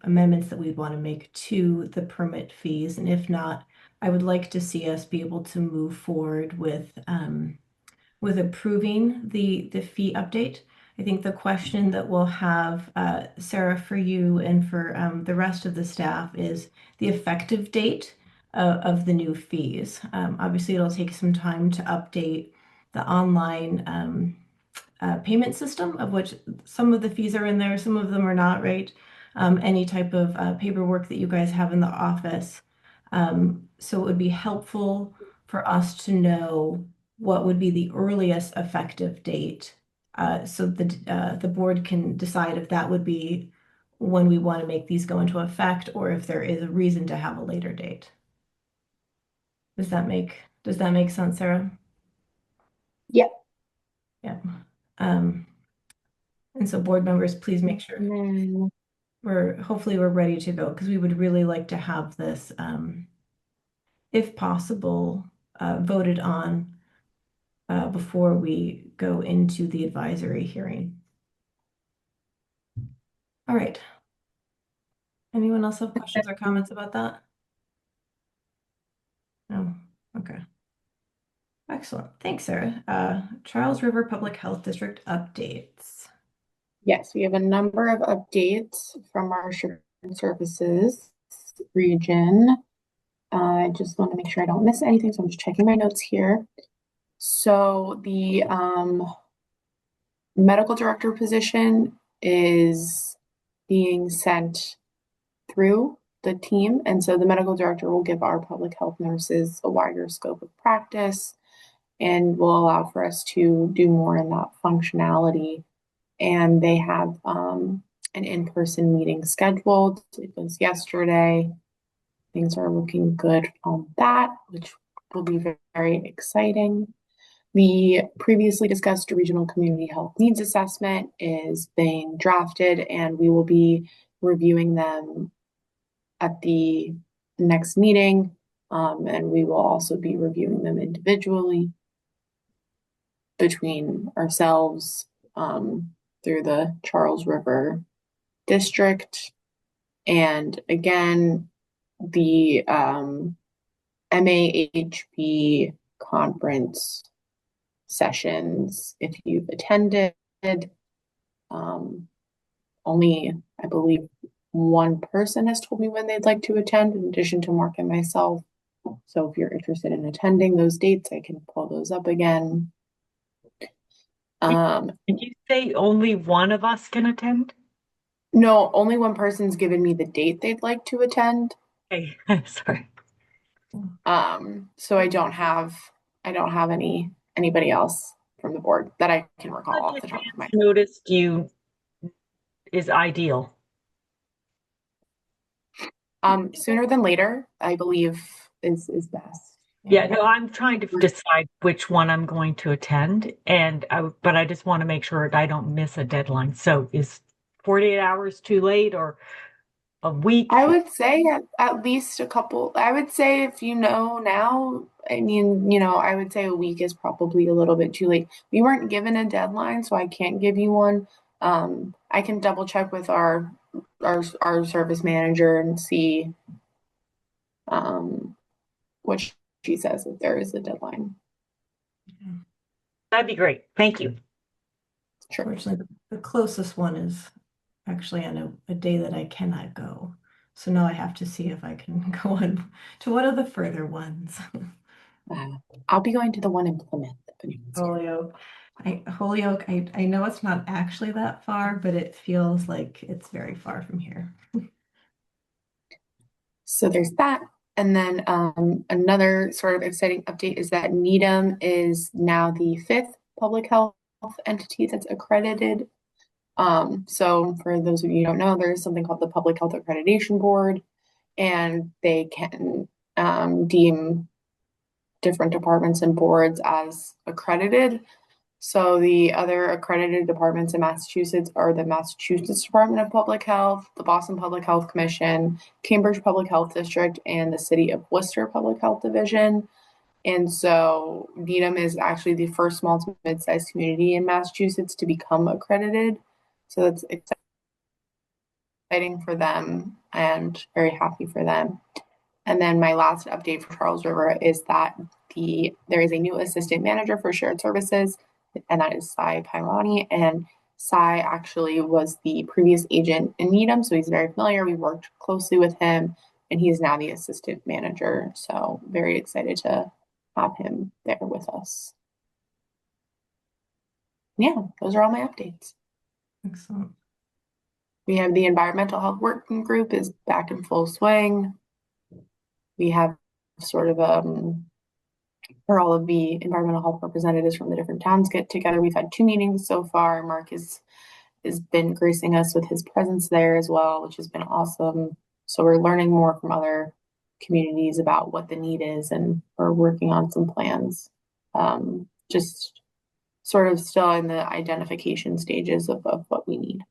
[SPEAKER 1] amendments that we'd want to make to the permit fees, and if not, I would like to see us be able to move forward with approving the fee update. I think the question that we'll have, Sarah, for you and for the rest of the staff is the effective date of the new fees. Obviously, it'll take some time to update the online payment system, of which some of the fees are in there, some of them are not, right? Any type of paperwork that you guys have in the office. So it would be helpful for us to know what would be the earliest effective date, so the board can decide if that would be when we want to make these go into effect, or if there is a reason to have a later date. Does that make sense, Sarah?
[SPEAKER 7] Yeah.
[SPEAKER 1] Yeah. And so board members, please make sure hopefully we're ready to go, because we would really like to have this, if possible, voted on before we go into the advisory hearing. All right. Anyone else have questions or comments about that? No? Okay. Excellent. Thanks, Sarah. Charles River Public Health District updates.
[SPEAKER 7] Yes, we have a number of updates from our shared services region. I just want to make sure I don't miss anything, so I'm just checking my notes here. So the medical director position is being sent through the team, and so the medical director will give our public health nurses a wider scope of practice and will allow for us to do more in that functionality. And they have an in-person meeting scheduled. It was yesterday. Things are looking good on that, which will be very, very exciting. The previously discussed regional community health needs assessment is being drafted, and we will be reviewing them at the next meeting. And we will also be reviewing them individually between ourselves through the Charles River District. And again, the MAHB conference sessions, if you've attended, only, I believe, one person has told me when they'd like to attend, in addition to Mark and myself. So if you're interested in attending those dates, I can pull those up again.
[SPEAKER 10] Did you say only one of us can attend?
[SPEAKER 7] No, only one person's given me the date they'd like to attend.
[SPEAKER 10] Hey, sorry.
[SPEAKER 7] So I don't have anybody else from the board that I can recall off the top of my head.
[SPEAKER 10] Notice you is ideal.
[SPEAKER 7] Sooner than later, I believe is best.
[SPEAKER 10] Yeah, no, I'm trying to decide which one I'm going to attend, but I just want to make sure I don't miss a deadline. So is 48 hours too late, or a week?
[SPEAKER 7] I would say at least a couple. I would say if you know now, I mean, I would say a week is probably a little bit too late. We weren't given a deadline, so I can't give you one. I can double check with our service manager and see what she says if there is a deadline.
[SPEAKER 10] That'd be great. Thank you.
[SPEAKER 7] Sure.
[SPEAKER 1] Fortunately, the closest one is actually on a day that I cannot go. So now I have to see if I can go on to one of the further ones.
[SPEAKER 7] I'll be going to the one in Plymouth.
[SPEAKER 1] Holyoke. Holyoke, I know it's not actually that far, but it feels like it's very far from here.
[SPEAKER 7] So there's that. And then another sort of exciting update is that Needham is now the 5th public health entity that's accredited. So for those of you who don't know, there is something called the Public Health Accreditation Board, and they can deem different departments and boards as accredited. So the other accredited departments in Massachusetts are the Massachusetts Department of Public Health, the Boston Public Health Commission, Cambridge Public Health District, and the City of Worcester Public Health Division. And so Needham is actually the first small to mid-sized community in Massachusetts to become accredited. So that's exciting for them and very happy for them. And then my last update for Charles River is that there is a new assistant manager for shared services, and that is Sai Pailani. And Sai actually was the previous agent in Needham, so he's very familiar. We worked closely with him, and he's now the assistant manager. So very excited to have him there with us. Yeah, those are all my updates.
[SPEAKER 1] Excellent.
[SPEAKER 7] We have the environmental health working group is back in full swing. We have sort of where all of the environmental health representatives from the different towns get together. We've had 2 meetings so far. Mark has been gracing us with his presence there as well, which has been awesome. So we're learning more from other communities about what the need is, and we're working on some plans. Just sort of still in the identification stages of what we need.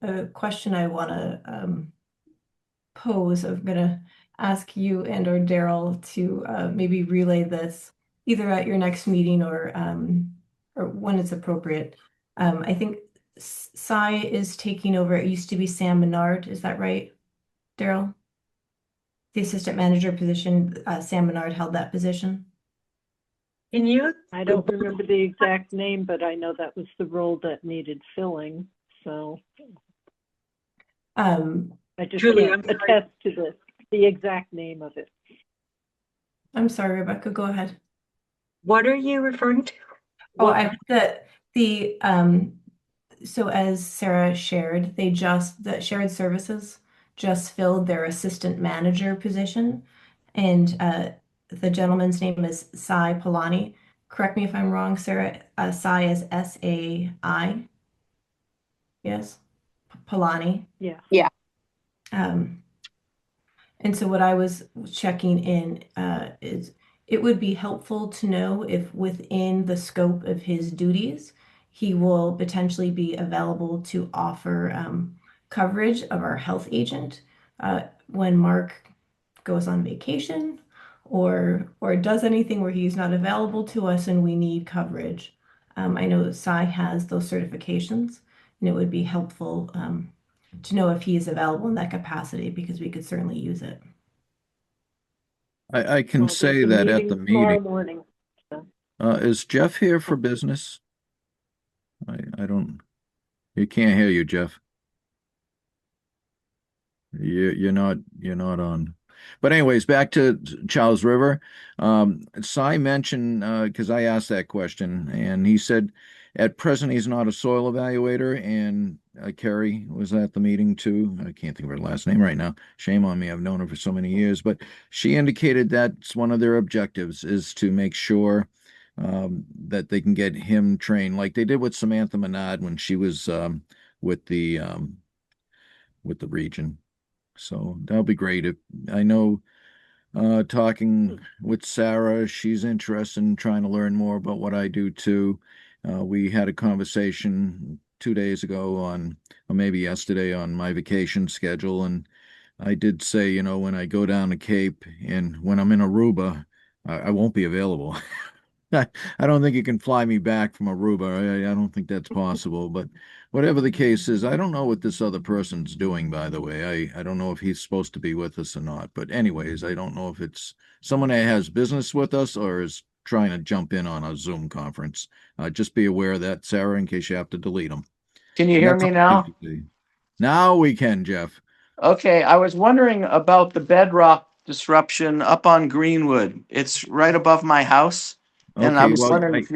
[SPEAKER 1] A question I want to pose. I'm going to ask you and or Daryl to maybe relay this either at your next meeting or when it's appropriate. I think Sai is taking over. It used to be Sam Menard. Is that right, Daryl? The assistant manager position, Sam Menard held that position.
[SPEAKER 10] Can you?
[SPEAKER 2] I don't remember the exact name, but I know that was the role that needed filling. So I just
[SPEAKER 10] Julie,
[SPEAKER 2] can't
[SPEAKER 10] I'm sorry.
[SPEAKER 2] attest to the exact name of it.
[SPEAKER 1] I'm sorry, Rebecca, go ahead.
[SPEAKER 10] What are you referring to?
[SPEAKER 1] Oh,
[SPEAKER 10] What?
[SPEAKER 1] So as Sarah shared, the shared services just filled their assistant manager position. And the gentleman's name is Sai Polani. Correct me if I'm wrong, Sarah. Sai is SAI. Yes, Polani.
[SPEAKER 2] Yeah.
[SPEAKER 7] Yeah.
[SPEAKER 1] And so what I was checking in is it would be helpful to know if within the scope of his duties, he will potentially be available to offer coverage of our health agent when Mark goes on vacation or does anything where he's not available to us and we need coverage. I know Sai has those certifications, and it would be helpful to know if he is available in that capacity because we could certainly use it.
[SPEAKER 6] I can
[SPEAKER 2] Well,
[SPEAKER 6] say
[SPEAKER 2] there's a
[SPEAKER 6] that at the
[SPEAKER 2] meeting tomorrow
[SPEAKER 6] meeting.
[SPEAKER 2] morning. So.
[SPEAKER 6] Is Jeff here for business? I don't, you can't hear you, Jeff. You're not on. But anyways, back to Charles River. Cy mentioned, because I asked that question, and he said at present he's not a soil evaluator, and Carrie was at the meeting too. I can't think of her last name right now. Shame on me. I've known her for so many years, but she indicated that's one of their objectives is to make sure that they can get him trained like they did with Samantha Menard when she was with the with the region. So that'll be great. If I know talking with Sarah, she's interested in trying to learn more about what I do too. We had a conversation 2 days ago or maybe yesterday on my vacation schedule, and I did say, when I go down the Cape and when I'm in Aruba, I won't be available. I don't think you can fly me back from Aruba. I don't think that's possible. But whatever the case is, I don't know what this other person's doing, by the way. I don't know if he's supposed to be with us or not. But anyways, I don't know if it's someone that has business with us or is trying to jump in on a Zoom conference. Just be aware of that, Sarah, in case you have to delete them.
[SPEAKER 14] Can you hear
[SPEAKER 6] That's
[SPEAKER 14] me
[SPEAKER 6] all I have
[SPEAKER 14] now?
[SPEAKER 6] to say. Now we can, Jeff.
[SPEAKER 14] Okay, I was wondering about the bedrock disruption up on Greenwood. It's right above my house. And I
[SPEAKER 6] Okay,
[SPEAKER 14] was
[SPEAKER 6] well,
[SPEAKER 14] wondering
[SPEAKER 6] I,
[SPEAKER 14] if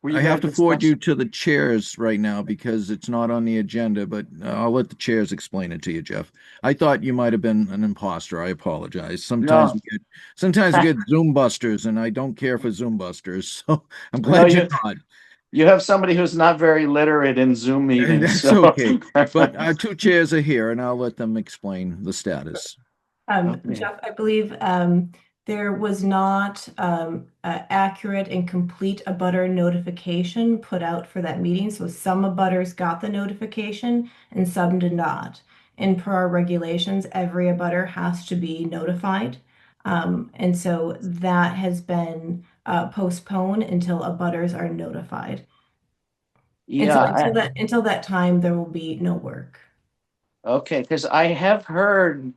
[SPEAKER 14] were you
[SPEAKER 6] I
[SPEAKER 14] going
[SPEAKER 6] have
[SPEAKER 14] to
[SPEAKER 6] to forward
[SPEAKER 14] discuss?
[SPEAKER 6] you to the chairs right now because it's not on the agenda, but I'll let the chairs explain it to you, Jeff. I thought you might have been an imposter. I apologize.
[SPEAKER 14] No,
[SPEAKER 6] Sometimes we get Zoom busters, and I don't care for Zoom busters. So I'm
[SPEAKER 14] no,
[SPEAKER 6] glad you're not.
[SPEAKER 14] you have somebody who's not very literate in Zoom meetings,
[SPEAKER 6] That's
[SPEAKER 14] so
[SPEAKER 6] okay. But our two chairs are here, and I'll let them explain the status.
[SPEAKER 14] okay.
[SPEAKER 1] Jeff, I believe there was not accurate and complete abutter notification put out for that meeting. So some abutters got the notification and some did not. And per our regulations, every abutter has to be notified. And so that has been postponed until abutters are notified. And so
[SPEAKER 14] Yeah,
[SPEAKER 1] until that time, there will be no work.
[SPEAKER 14] okay, because I have heard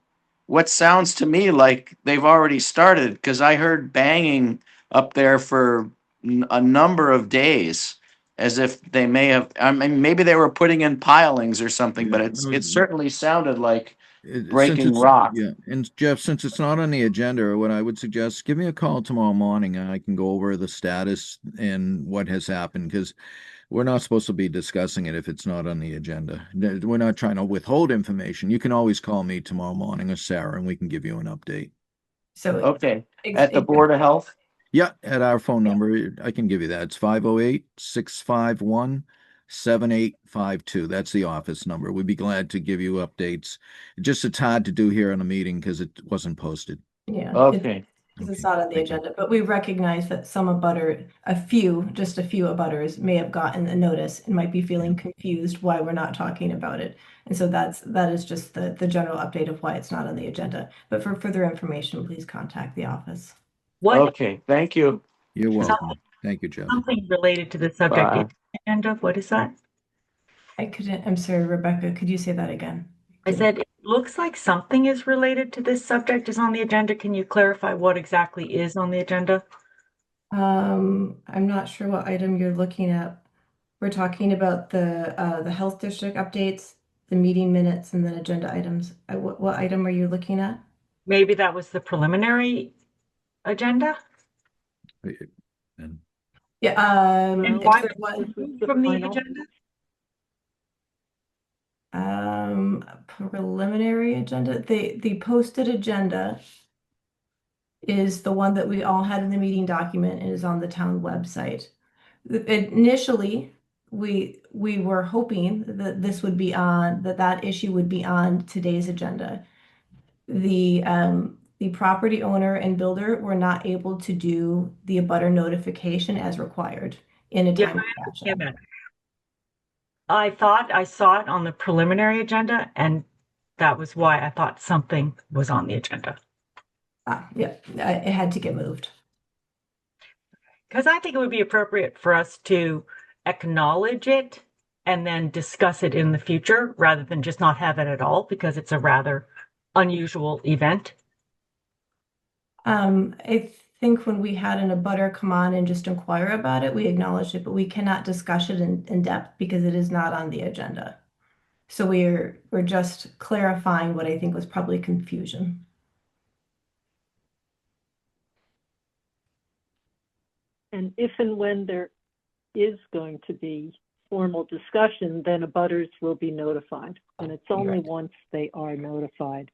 [SPEAKER 14] what sounds to me like they've already started, because I heard banging up there for a number of days, as if they may have, I mean, maybe they were putting in pilings or something,
[SPEAKER 6] Yeah,
[SPEAKER 14] but
[SPEAKER 6] no,
[SPEAKER 14] it certainly sounded like
[SPEAKER 6] since
[SPEAKER 14] breaking
[SPEAKER 6] it's
[SPEAKER 14] rock.
[SPEAKER 6] yeah, and Jeff, since it's not on the agenda, what I would suggest, give me a call tomorrow morning and I can go over the status and what has happened because we're not supposed to be discussing it if it's not on the agenda. We're not trying to withhold information. You can always call me tomorrow morning or Sarah and we can give you an update.
[SPEAKER 1] So
[SPEAKER 14] Okay, at the Board of Health?
[SPEAKER 6] Yeah, at our phone
[SPEAKER 1] Yeah.
[SPEAKER 6] number, I can give you that. It's 508-651-7852. That's the office number. We'd be glad to give you updates. Just it's hard to do here in a meeting because it wasn't posted.
[SPEAKER 1] Yeah,
[SPEAKER 14] Okay,
[SPEAKER 1] because it's
[SPEAKER 6] Okay,
[SPEAKER 1] not on the
[SPEAKER 6] thank you.
[SPEAKER 1] agenda, but we recognize that just a few abutters may have gotten a notice and might be feeling confused why we're not talking about it. And so that is just the general update of why it's not on the agenda. But for further information, please contact the office.
[SPEAKER 10] What
[SPEAKER 14] okay, thank you.
[SPEAKER 6] You're
[SPEAKER 10] some-
[SPEAKER 6] welcome. Thank you, Jeff.
[SPEAKER 10] something related to the subject
[SPEAKER 14] Bye.
[SPEAKER 10] agenda? What is that?
[SPEAKER 1] I'm sorry, Rebecca, could you say that again?
[SPEAKER 10] I said it looks like something is related to this subject is on the agenda. Can you clarify what exactly is on the agenda?
[SPEAKER 1] I'm not sure what item you're looking at. We're talking about the health district updates, the meeting minutes, and then agenda items. What item are you looking at?
[SPEAKER 10] Maybe that was the preliminary agenda?
[SPEAKER 6] And
[SPEAKER 1] Yeah,
[SPEAKER 10] And
[SPEAKER 1] if
[SPEAKER 10] why
[SPEAKER 1] there
[SPEAKER 10] was it
[SPEAKER 1] was,
[SPEAKER 10] removed from the
[SPEAKER 2] final.
[SPEAKER 10] agenda?
[SPEAKER 1] preliminary agenda, the posted agenda is the one that we all had in the meeting document and is on the town website. Initially, we were hoping that this would be on, that issue would be on today's agenda. The property owner and builder were not able to do the abutter notification as required in a
[SPEAKER 10] Yeah,
[SPEAKER 1] timely
[SPEAKER 10] I understand
[SPEAKER 1] fashion.
[SPEAKER 10] that. I thought I saw it on the preliminary agenda, and that was why I thought something was on the agenda.
[SPEAKER 1] Yeah, it had to get moved.
[SPEAKER 10] Because I think it would be appropriate for us to acknowledge it and then discuss it in the future rather than just not have it at all because it's a rather unusual event.
[SPEAKER 1] I think when we had an abutter come on and just inquire about it, we acknowledged it, but we cannot discuss it in depth because it is not on the agenda. So we're just clarifying what I think was probably confusion.
[SPEAKER 2] And if and when there is going to be formal discussion, then abutters will be notified. And it's only once they are notified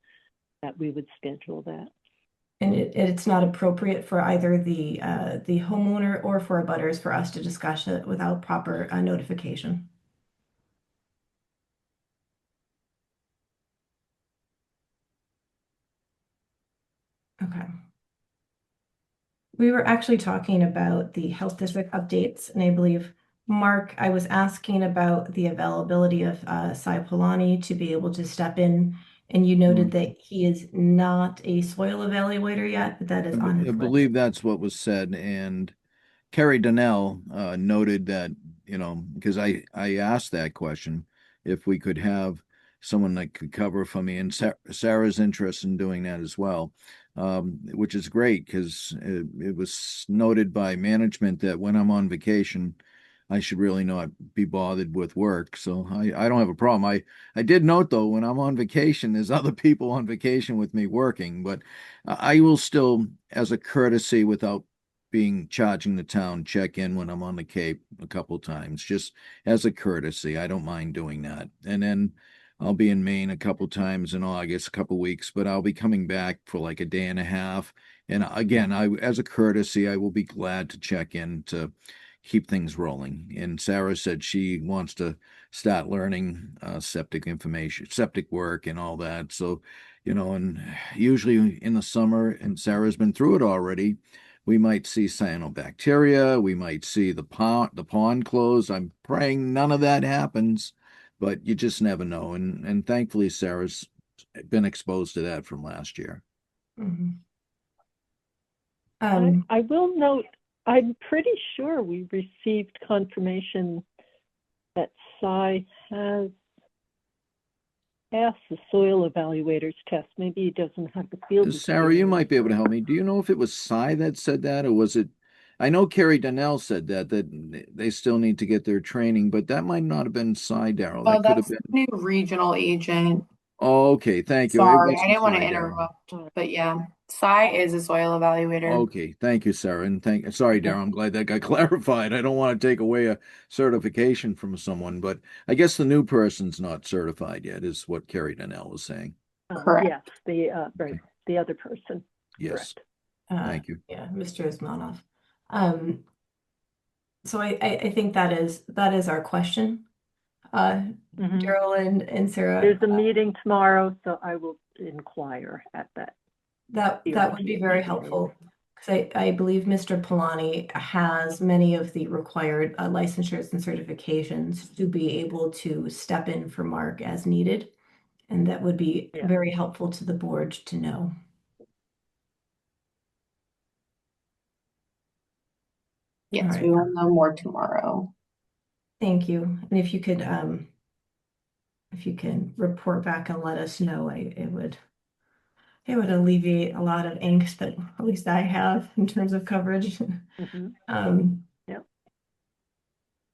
[SPEAKER 2] that we would schedule that.
[SPEAKER 1] And it's not appropriate for either the homeowner or for abutters for us to discuss it without proper notification. Okay. We were actually talking about the health district updates, and I believe, Mark, I was asking about the availability of Sai Polani to be able to step in, and you noted that he is not a soil evaluator yet, but that is on his
[SPEAKER 6] I
[SPEAKER 1] list.
[SPEAKER 6] believe that's what was said, and Carrie Donnell noted that, because I asked that question, if we could have someone that could cover for me, and Sarah's interested in doing that as well, which is great because it was noted by management that when I'm on vacation, I should really not be bothered with work. So I don't have a problem. I did note though, when I'm on vacation, there's other people on vacation with me working, but I will still, as a courtesy, without being charging the town, check in when I'm on the Cape a couple times, just as a courtesy. I don't mind doing that. And then I'll be in Maine a couple times in August, a couple weeks, but I'll be coming back for like a day and a half. And again, as a courtesy, I will be glad to check in to keep things rolling. And Sarah said she wants to start learning septic information, septic work, and all that. So, and usually in the summer, and Sarah's been through it already, we might see cyanobacteria, we might see the pond close. I'm praying none of that happens, but you just never know. And thankfully Sarah's been exposed to that from last year.
[SPEAKER 1] Mhm.
[SPEAKER 2] I will note, I'm pretty sure we received confirmation that Sai has passed the soil evaluators test. Maybe he doesn't have the field
[SPEAKER 6] Sarah, you
[SPEAKER 2] experience.
[SPEAKER 6] might be able to help me. Do you know if it was Cy that said that, or was it? I know Carrie Donnell said that they still need to get their training, but that might not have been Cy, Daryl.
[SPEAKER 7] Oh,
[SPEAKER 6] That could have
[SPEAKER 7] that's the
[SPEAKER 6] been.
[SPEAKER 7] new regional agent.
[SPEAKER 6] Oh, okay, thank you. It
[SPEAKER 7] Sorry, I
[SPEAKER 6] wasn't
[SPEAKER 7] didn't want to
[SPEAKER 6] Cy, Daryl.
[SPEAKER 7] interrupt, but yeah, Sai is a soil evaluator.
[SPEAKER 6] Okay, thank you, Sarah, and sorry, Daryl. I'm glad that got clarified. I don't want to take away a certification from someone, but I guess the new person's not certified yet, is what Carrie Donnell was saying.
[SPEAKER 7] Correct.
[SPEAKER 2] Yes, right, the other person.
[SPEAKER 6] Yes,
[SPEAKER 2] Correct.
[SPEAKER 6] thank you.
[SPEAKER 1] Yeah, Mr. Ismanov. So I think that is our question. Daryl and Sarah.
[SPEAKER 2] There's a meeting tomorrow, so I will inquire at that.
[SPEAKER 1] That would be very helpful because I believe Mr. Polani has many of the required licensures and certifications to be able to step in for Mark as needed. And that would be very helpful to the board to know.
[SPEAKER 7] Yes,
[SPEAKER 1] All
[SPEAKER 7] we
[SPEAKER 1] right.
[SPEAKER 7] will know more tomorrow.
[SPEAKER 1] Thank you. And if you can report back and let us know, it would it would alleviate a lot of angst that at least I have in terms of coverage. Um,
[SPEAKER 2] Yep.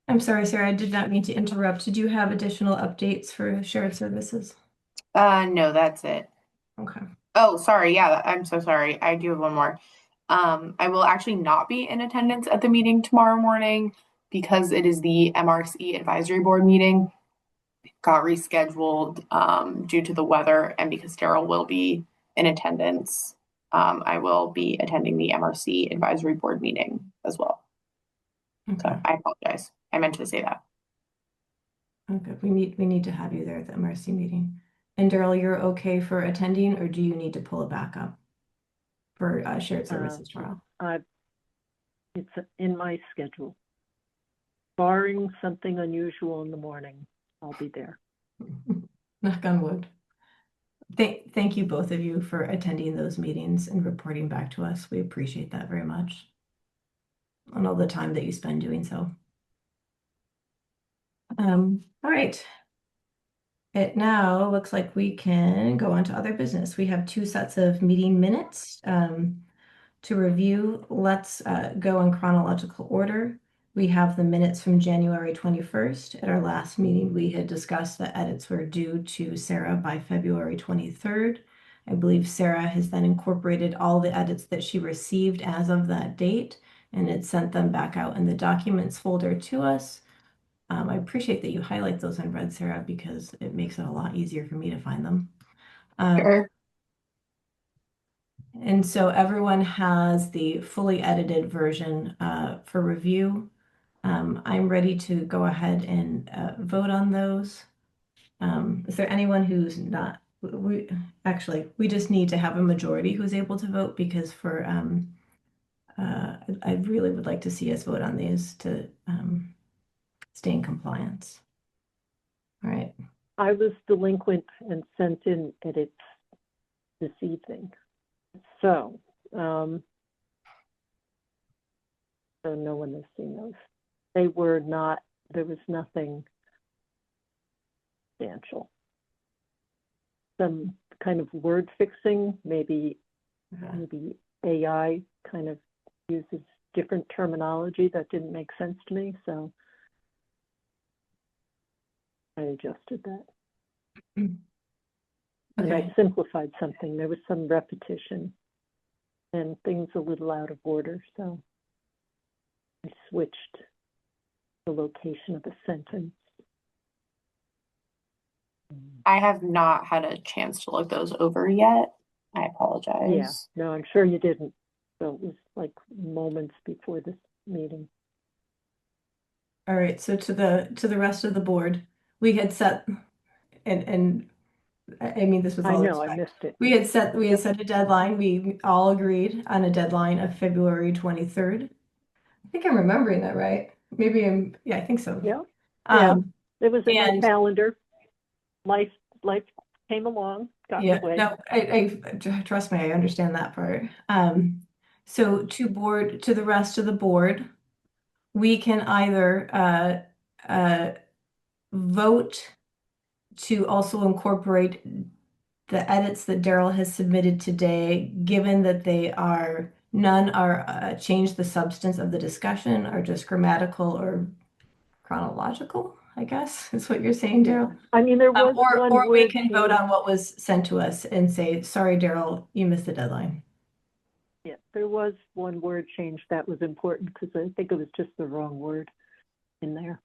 [SPEAKER 1] I'm sorry, Sarah, I did not mean to interrupt. Did you have additional updates for shared services?
[SPEAKER 7] No, that's it.
[SPEAKER 1] Okay.
[SPEAKER 7] Oh, sorry. Yeah, I'm so sorry. I do have one more. I will actually not be in attendance at the meeting tomorrow morning because it is the MRC advisory board meeting. Got rescheduled due to the weather and because Daryl will be in attendance. I will be attending the MRC advisory board meeting as well.
[SPEAKER 1] Okay.
[SPEAKER 7] So I apologize. I meant to say that.
[SPEAKER 1] Okay. We need to have you there at the MRC meeting. And Daryl, you're okay for attending, or do you need to pull it back up for shared services tomorrow?
[SPEAKER 2] It's in my schedule. Barring something unusual in the morning, I'll be there.
[SPEAKER 1] Knock on wood. Thank you both of you for attending those meetings and reporting back to us. We appreciate that very much. And all the time that you spend doing so. All right. It now looks like we can go on to other business. We have 2 sets of meeting minutes to review. Let's go in chronological order. We have the minutes from January 21st. At our last meeting, we had discussed that edits were due to Sarah by February 23rd. I believe Sarah has then incorporated all the edits that she received as of that date and had sent them back out in the documents folder to us. I appreciate that you highlight those in red, Sarah, because it makes it a lot easier for me to find them.
[SPEAKER 7] Sure.
[SPEAKER 1] And so everyone has the fully edited version for review. I'm ready to go ahead and vote on those. Is there anyone who's not? We just need to have a majority who's able to vote because for I really would like to see us vote on these to stay in compliance. All right.
[SPEAKER 2] I was delinquent and sent in edits this evening. So, so no one has seen those. They were not, there was nothing substantial. Some kind of word fixing, maybe AI kind of uses different terminology that didn't make sense to me, so I adjusted that.
[SPEAKER 1] Okay.
[SPEAKER 2] And I simplified something. There was some repetition and things a little out of order, so I switched the location of a sentence.
[SPEAKER 7] I have not had a chance to look those over yet. I apologize.
[SPEAKER 2] Yeah, no, I'm sure you didn't. So it was like moments before this meeting.
[SPEAKER 1] All right, so to the rest of the board, we had set and I mean this with all
[SPEAKER 2] I know,
[SPEAKER 1] respect.
[SPEAKER 2] I missed it.
[SPEAKER 1] We had set a deadline. We all agreed on a deadline of February 23rd. I think I'm remembering that right. Maybe I think so.
[SPEAKER 2] Yeah. It was in my
[SPEAKER 1] and
[SPEAKER 2] calendar. Life came along, got in the way.
[SPEAKER 1] No, I trust me, I understand that part. So to the rest of the board, we can either vote to also incorporate the edits that Daryl has submitted today, given that none are change the substance of the discussion, are just grammatical or chronological, I guess is what you're saying, Daryl.
[SPEAKER 2] I mean, there was one
[SPEAKER 1] or we
[SPEAKER 2] word
[SPEAKER 1] can vote on what was sent to us and say, sorry, Daryl, you missed the deadline.
[SPEAKER 2] Yeah, there was one word change that was important because I think it was just the wrong word in there.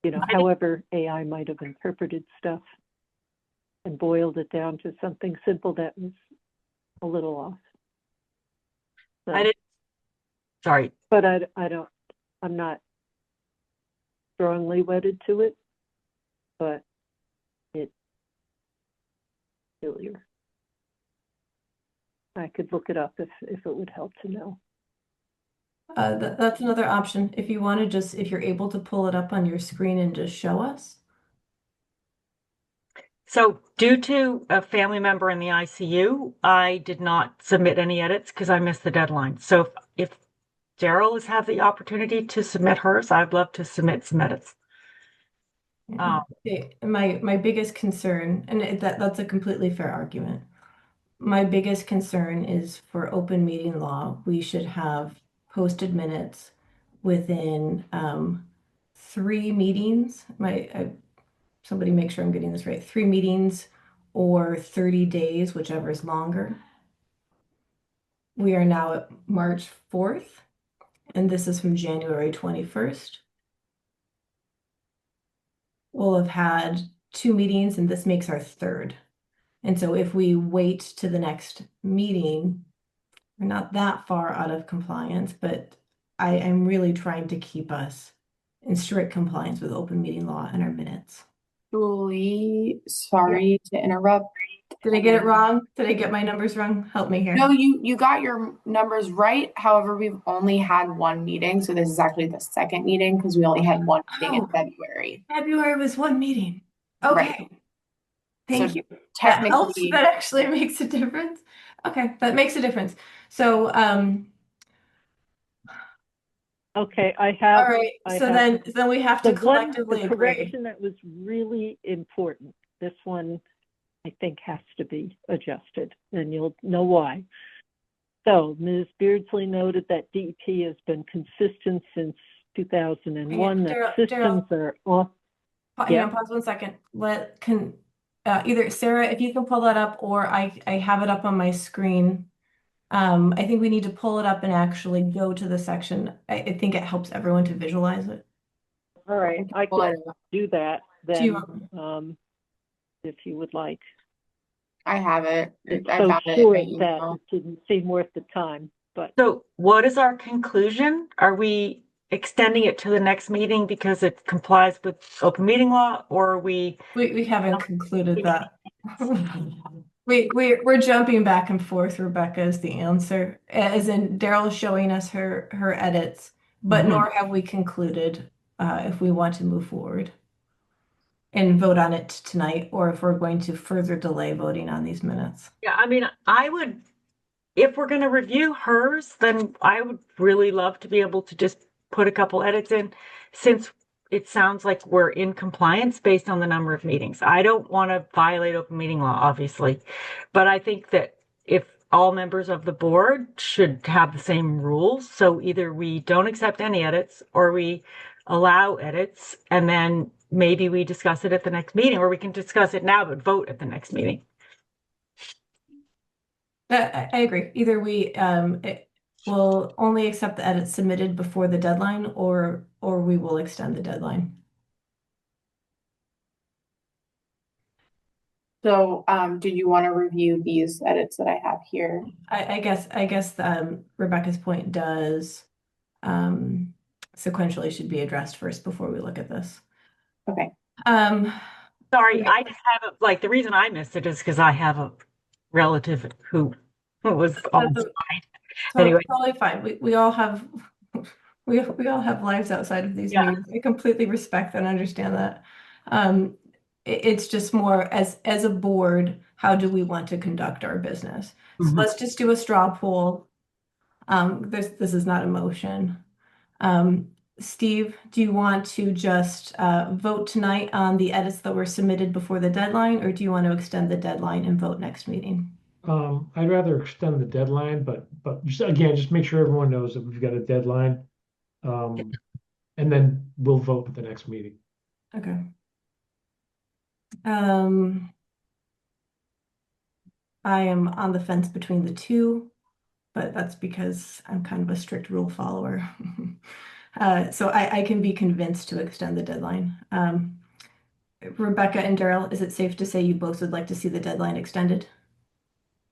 [SPEAKER 2] You know, however AI might have interpreted stuff and boiled it down to something simple that was a little off. So,
[SPEAKER 10] I didn't. Sorry,
[SPEAKER 2] but I'm not strongly wedded to it, but it's familiar. I could look it up if it would help to know.
[SPEAKER 1] That's another option. If you want to if you're able to pull it up on your screen and just show us.
[SPEAKER 10] So due to a family member in the ICU, I did not submit any edits because I missed the deadline. So if Daryl has had the opportunity to submit hers, I'd love to submit some edits.
[SPEAKER 1] My biggest concern, and that's a completely fair argument. my biggest concern is for open meeting law, we should have posted minutes within 3 meetings. Somebody make sure I'm getting this right. 3 meetings or 30 days, whichever is longer. We are now at March 4th, and this is from January 21st. We'll have had 2 meetings, and this makes our third. And so if we wait to the next meeting, we're not that far out of compliance, but I am really trying to keep us in strict compliance with open meeting law and our minutes.
[SPEAKER 7] Julie, sorry to interrupt.
[SPEAKER 1] Did I get it wrong? Did I get my numbers wrong? Help me here.
[SPEAKER 7] No, you got your numbers right. However, we've only had one meeting, so this is actually the second meeting because we only had one meeting in February.
[SPEAKER 1] February was 1 meeting. Okay.
[SPEAKER 7] Right.
[SPEAKER 1] Thank
[SPEAKER 7] So
[SPEAKER 1] you. That helps.
[SPEAKER 7] technically,
[SPEAKER 1] That actually makes a difference. Okay, that makes a difference. So,
[SPEAKER 2] Okay, I
[SPEAKER 1] all
[SPEAKER 2] have,
[SPEAKER 1] right.
[SPEAKER 2] I
[SPEAKER 1] So
[SPEAKER 2] have
[SPEAKER 1] then we have
[SPEAKER 2] the
[SPEAKER 1] to collectively
[SPEAKER 2] the
[SPEAKER 1] agree.
[SPEAKER 2] correction that was really important. This one, I think, has to be adjusted, and you'll know why. So Ms. Beardsley noted that DEP has been consistent since 2001, that
[SPEAKER 1] Daryl,
[SPEAKER 2] systems are off.
[SPEAKER 1] hang on, pause 1 second. Either Sarah, if you can pull that up, or I have it up on my screen. I think we need to pull it up and actually go to the section. I think it helps everyone to visualize it.
[SPEAKER 2] All right, I could do that then, if you would like.
[SPEAKER 7] I have it.
[SPEAKER 2] It's
[SPEAKER 7] I
[SPEAKER 2] so
[SPEAKER 7] found it in
[SPEAKER 2] short
[SPEAKER 7] my
[SPEAKER 2] that
[SPEAKER 7] email.
[SPEAKER 2] it didn't seem worth the time, but.
[SPEAKER 10] So what is our conclusion? Are we extending it to the next meeting because it complies with open meeting law, or are we?
[SPEAKER 1] We haven't concluded that. We're jumping back and forth. Rebecca is the answer, as in Daryl showing us her edits, but nor have we concluded if we want to move forward and vote on it tonight, or if we're going to further delay voting on these minutes.
[SPEAKER 10] Yeah, I mean, I would, if we're going to review hers, then I would really love to be able to just put a couple edits in, since it sounds like we're in compliance based on the number of meetings. I don't want to violate open meeting law, obviously, but I think that if all members of the board should have the same rules, so either we don't accept any edits or we allow edits, and then maybe we discuss it at the next meeting, or we can discuss it now but vote at the next meeting.
[SPEAKER 1] I agree. Either we will only accept the edits submitted before the deadline, or we will extend the deadline.
[SPEAKER 7] So, do you want to review these edits that I have here?
[SPEAKER 1] I guess Rebecca's point does sequentially should be addressed first before we look at this.
[SPEAKER 7] Okay.
[SPEAKER 10] Sorry, I just have like the reason I missed it is because I have a relative who was on site. Anyway,
[SPEAKER 1] totally fine. We all have we all have lives outside of these meetings. I completely respect and understand that. It's just more as a board, how do we want to conduct our business? So let's just do a straw poll. This is not a motion. Steve, do you want to just vote tonight on the edits that were submitted before the deadline, or do you want to extend the deadline and vote next meeting?
[SPEAKER 3] I'd rather extend the deadline, but just make sure everyone knows that we've got a deadline. And then we'll vote at the next meeting.
[SPEAKER 1] Okay. I am on the fence between the two, but that's because I'm kind of a strict rule follower. So I can be convinced to extend the deadline. Rebecca and Daryl, is it safe to say you both would like to see the deadline extended?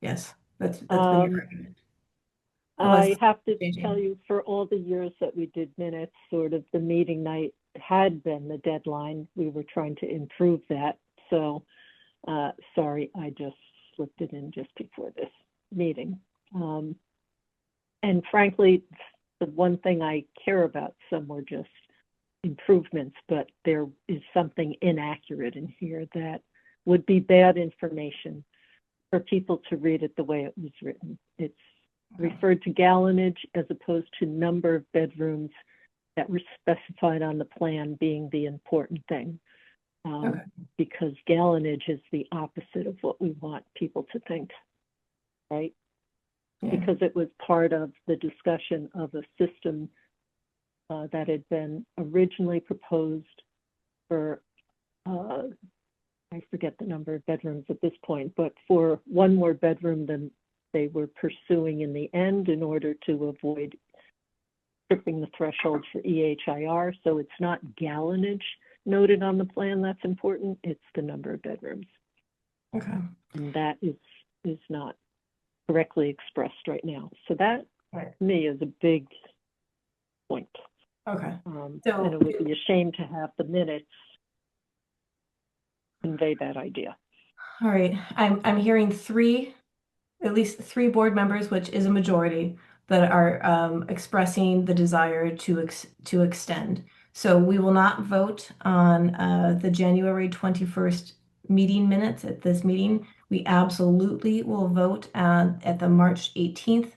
[SPEAKER 1] Yes, that's been your argument.
[SPEAKER 2] I have to tell you, for all the years that we did minutes, sort of the meeting night had been the deadline. We were trying to improve that. So, sorry, I just slipped it in just before this meeting. And frankly, the one thing I care about, some were just improvements, but there is something inaccurate in here that would be bad information for people to read it the way it was written. It's referred to gallonage as opposed to number of bedrooms that were specified on the plan being the important thing. Because gallonage is the opposite of what we want people to think. right?
[SPEAKER 1] Yeah.
[SPEAKER 2] Because it was part of the discussion of a system that had been originally proposed for, I forget the number of bedrooms at this point, but for one more bedroom than they were pursuing in the end in order to avoid tripping the threshold for EHIR. So it's not gallonage noted on the plan that's important, it's the number of bedrooms.
[SPEAKER 1] Okay.
[SPEAKER 2] And that is not correctly expressed right now. So that,
[SPEAKER 1] Right.
[SPEAKER 2] to me, is a big point.
[SPEAKER 1] Okay.
[SPEAKER 2] And
[SPEAKER 1] So,
[SPEAKER 2] it would be a shame to have the minutes convey that idea.
[SPEAKER 1] all right, I'm hearing at least three board members, which is a majority, that are expressing the desire to extend. So we will not vote on the January 21st meeting minutes at this meeting. We absolutely will vote at the March 18th.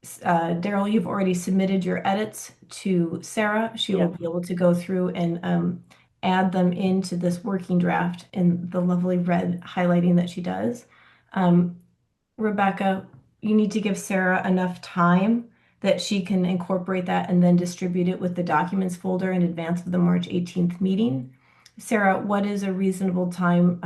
[SPEAKER 1] Daryl, you've already submitted your edits to Sarah. She will
[SPEAKER 2] Yes.
[SPEAKER 1] be able to go through and add them into this working draft in the lovely red highlighting that she does. Rebecca, you need to give Sarah enough time that she can incorporate that and then distribute it with the documents folder in advance of the March 18th meeting. Sarah, what is a reasonable time?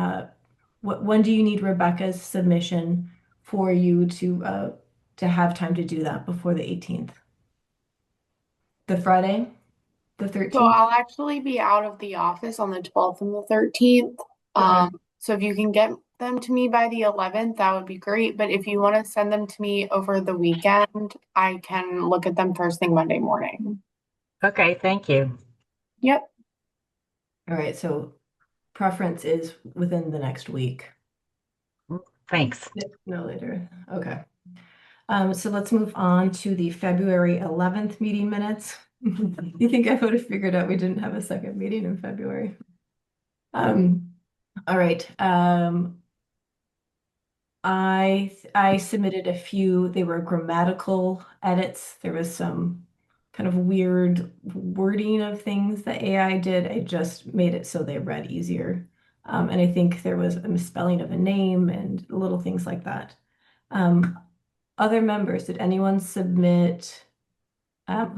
[SPEAKER 1] When do you need Rebecca's submission for you to have time to do that before the 18th? The Friday, the
[SPEAKER 7] So
[SPEAKER 1] 13th?
[SPEAKER 7] I'll actually be out of the office on the 12th and the 13th.
[SPEAKER 1] Okay.
[SPEAKER 7] So if you can get them to me by the 11th, that would be great. But if you want to send them to me over the weekend, I can look at them first thing Monday morning.
[SPEAKER 10] Okay, thank you.
[SPEAKER 7] Yep.
[SPEAKER 1] All right, so preference is within the next week.
[SPEAKER 10] Thanks.
[SPEAKER 1] No later. Okay. So let's move on to the February 11th meeting minutes. You think I would have figured out we didn't have a second meeting in February? All right. I submitted a few, they were grammatical edits. There was some kind of weird wording of things that AI did. I just made it so they read easier. And I think there was a misspelling of a name and little things like that. Other members, did anyone submit?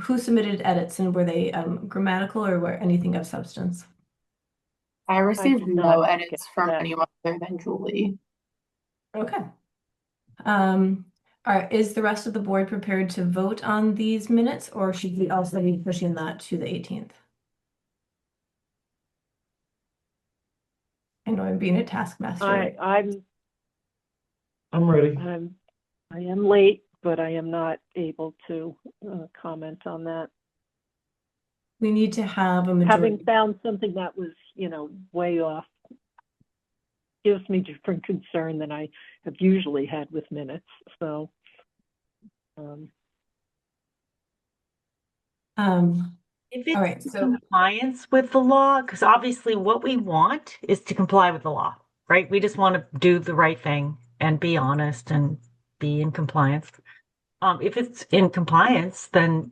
[SPEAKER 1] Who submitted edits and were they grammatical or were anything of substance?
[SPEAKER 7] I received
[SPEAKER 2] did
[SPEAKER 7] no
[SPEAKER 2] not
[SPEAKER 7] edits
[SPEAKER 2] get
[SPEAKER 7] from
[SPEAKER 2] that.
[SPEAKER 7] anyone other than Julie.
[SPEAKER 1] Okay. All right, is the rest of the board prepared to vote on these minutes or should we also be pushing that to the 18th? I know I'm being a taskmaster.
[SPEAKER 3] I'm ready.
[SPEAKER 2] I am late, but I am not able to comment on that.
[SPEAKER 1] We need to have a majority.
[SPEAKER 2] Having found something that was, way off gives me different concern than I have usually had with minutes. So,
[SPEAKER 10] If it's
[SPEAKER 1] all right, so
[SPEAKER 10] compliance with the law, because obviously what we want is to comply with the law, right? We just want to do the right thing and be honest and be in compliance. If it's in compliance, then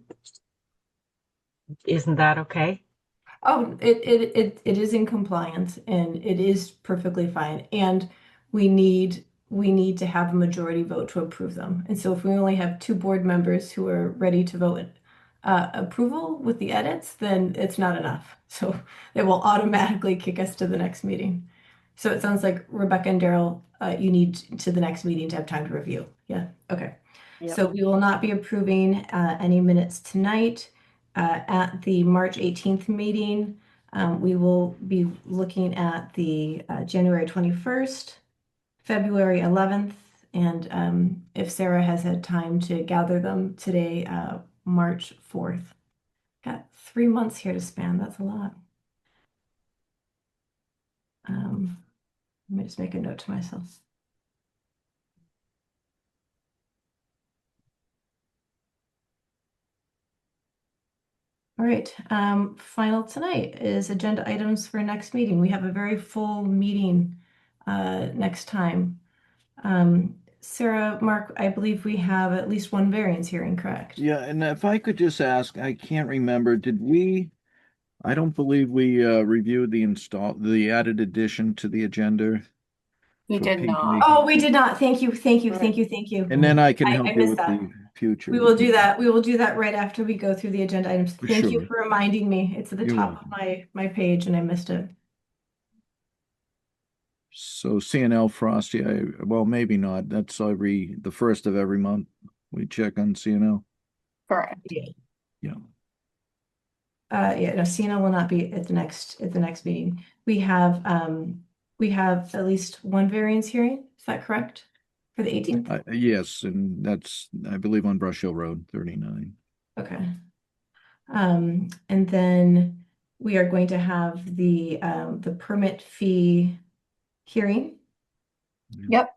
[SPEAKER 10] isn't that okay?
[SPEAKER 1] oh, it is in compliance and it is perfectly fine. And we need to have a majority vote to approve them. And so if we only have two board members who are ready to vote approval with the edits, then it's not enough. So it will automatically kick us to the next meeting. So it sounds like Rebecca and Daryl, you need to the next meeting to have time to review. Yeah, okay.
[SPEAKER 2] Yep.
[SPEAKER 1] So we will not be approving any minutes tonight. At the March 18th meeting, we will be looking at the January 21st, February 11th, and if Sarah has had time to gather them today, March 4th. Got 3 months here to span. That's a lot. Let me just make a note to myself. All right, final tonight is agenda items for next meeting. We have a very full meeting next time. Sarah, Mark, I believe we have at least one variance hearing, correct?
[SPEAKER 6] Yeah, and if I could just ask, I can't remember, I don't believe we reviewed the added addition to the agenda.
[SPEAKER 7] We
[SPEAKER 6] for
[SPEAKER 7] did not.
[SPEAKER 6] PG.
[SPEAKER 1] Oh, we did not. Thank you, thank you,
[SPEAKER 2] Right.
[SPEAKER 1] thank you, thank you.
[SPEAKER 6] And then I can
[SPEAKER 1] I
[SPEAKER 6] help you
[SPEAKER 1] missed
[SPEAKER 6] with
[SPEAKER 1] that.
[SPEAKER 6] the future.
[SPEAKER 1] We will do that. We will do that right after we go through the agenda items.
[SPEAKER 6] For
[SPEAKER 1] Thank you
[SPEAKER 6] sure.
[SPEAKER 1] for reminding me. It's at the
[SPEAKER 6] You're
[SPEAKER 1] top
[SPEAKER 6] welcome.
[SPEAKER 1] of my page and I missed it.
[SPEAKER 6] So CNL Frosty, well, maybe not. That's the first of every month. We check on CNL.
[SPEAKER 7] Correct.
[SPEAKER 1] Yeah.
[SPEAKER 6] Yeah.
[SPEAKER 1] Yeah, no, Sienna will not be at the next meeting. We have at least one variance hearing. Is that correct? For the 18th?
[SPEAKER 6] Yes, and that's, I believe, on Brush Hill Road, 39.
[SPEAKER 1] Okay. And then we are going to have the permit fee hearing.
[SPEAKER 7] Yep.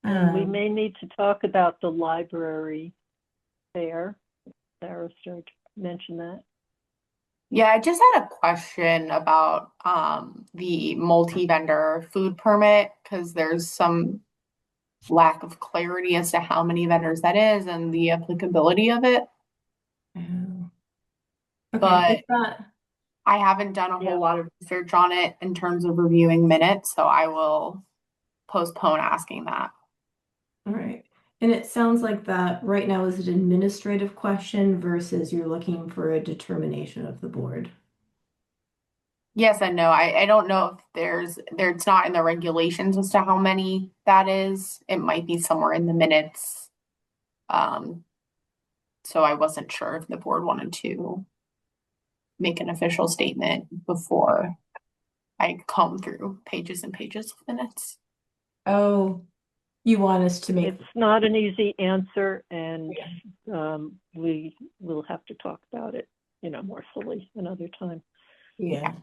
[SPEAKER 2] And we
[SPEAKER 1] Um,
[SPEAKER 2] may need to talk about the library fair. Sarah started to mention that.
[SPEAKER 7] Yeah, I just had a question about the multi-vendor food permit because there's some lack of clarity as to how many vendors that is and the applicability of it.
[SPEAKER 1] okay,
[SPEAKER 7] But
[SPEAKER 1] is that
[SPEAKER 7] I haven't done a
[SPEAKER 2] Yeah.
[SPEAKER 7] whole lot of research on it in terms of reviewing minutes, so I will postpone asking that.
[SPEAKER 1] all right? And it sounds like that right now is an administrative question versus you're looking for a determination of the board.
[SPEAKER 7] Yes and no. I don't know if it's not in the regulations as to how many that is. It might be somewhere in the minutes. So I wasn't sure if the board wanted to make an official statement before I comb through pages and pages of minutes.
[SPEAKER 1] Oh, you want us to make
[SPEAKER 2] It's not an easy answer, and we will have to talk about it, more fully another time.
[SPEAKER 1] yeah.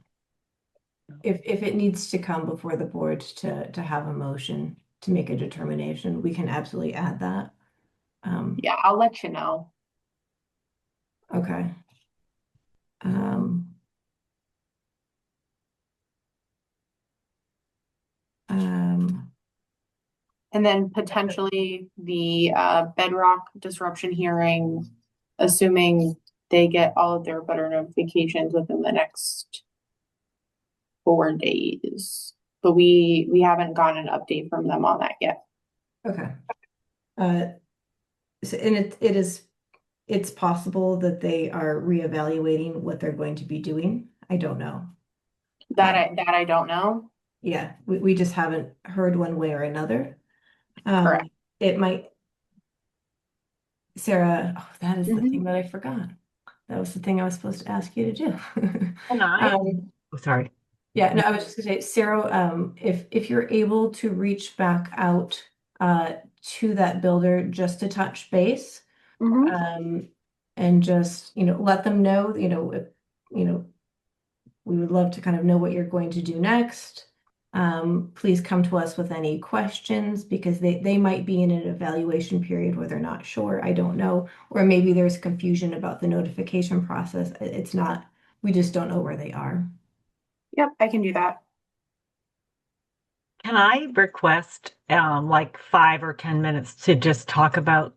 [SPEAKER 1] If it needs to come before the board to have a motion to make a determination, we can absolutely add that.
[SPEAKER 7] Yeah, I'll let you know.
[SPEAKER 1] Okay. Um,
[SPEAKER 7] And then potentially the bedrock disruption hearing, assuming they get all of their butter notifications within the next 4 days. But we haven't gotten an update from them on that yet.
[SPEAKER 1] okay. So, and it's possible that they are reevaluating what they're going to be doing. I don't know.
[SPEAKER 7] That I don't know.
[SPEAKER 1] Yeah, we just haven't heard one way or another.
[SPEAKER 7] Correct.
[SPEAKER 1] It might, Sarah, oh, that is the
[SPEAKER 7] Mhm.
[SPEAKER 1] thing that I forgot. That was the thing I was supposed to ask you to do.
[SPEAKER 10] Can I? Oh, sorry.
[SPEAKER 1] Yeah, no, I was just gonna say, Sarah, if you're able to reach back out to that builder just to touch base, and just, let them know, we would love to kind of know what you're going to do next. Please come to us with any questions because they might be in an evaluation period where they're not sure. I don't know. Or maybe there's confusion about the notification process. It's not, we just don't know where they are.
[SPEAKER 7] Yep, I can do that.
[SPEAKER 10] Can I request like 5 or 10 minutes to just talk about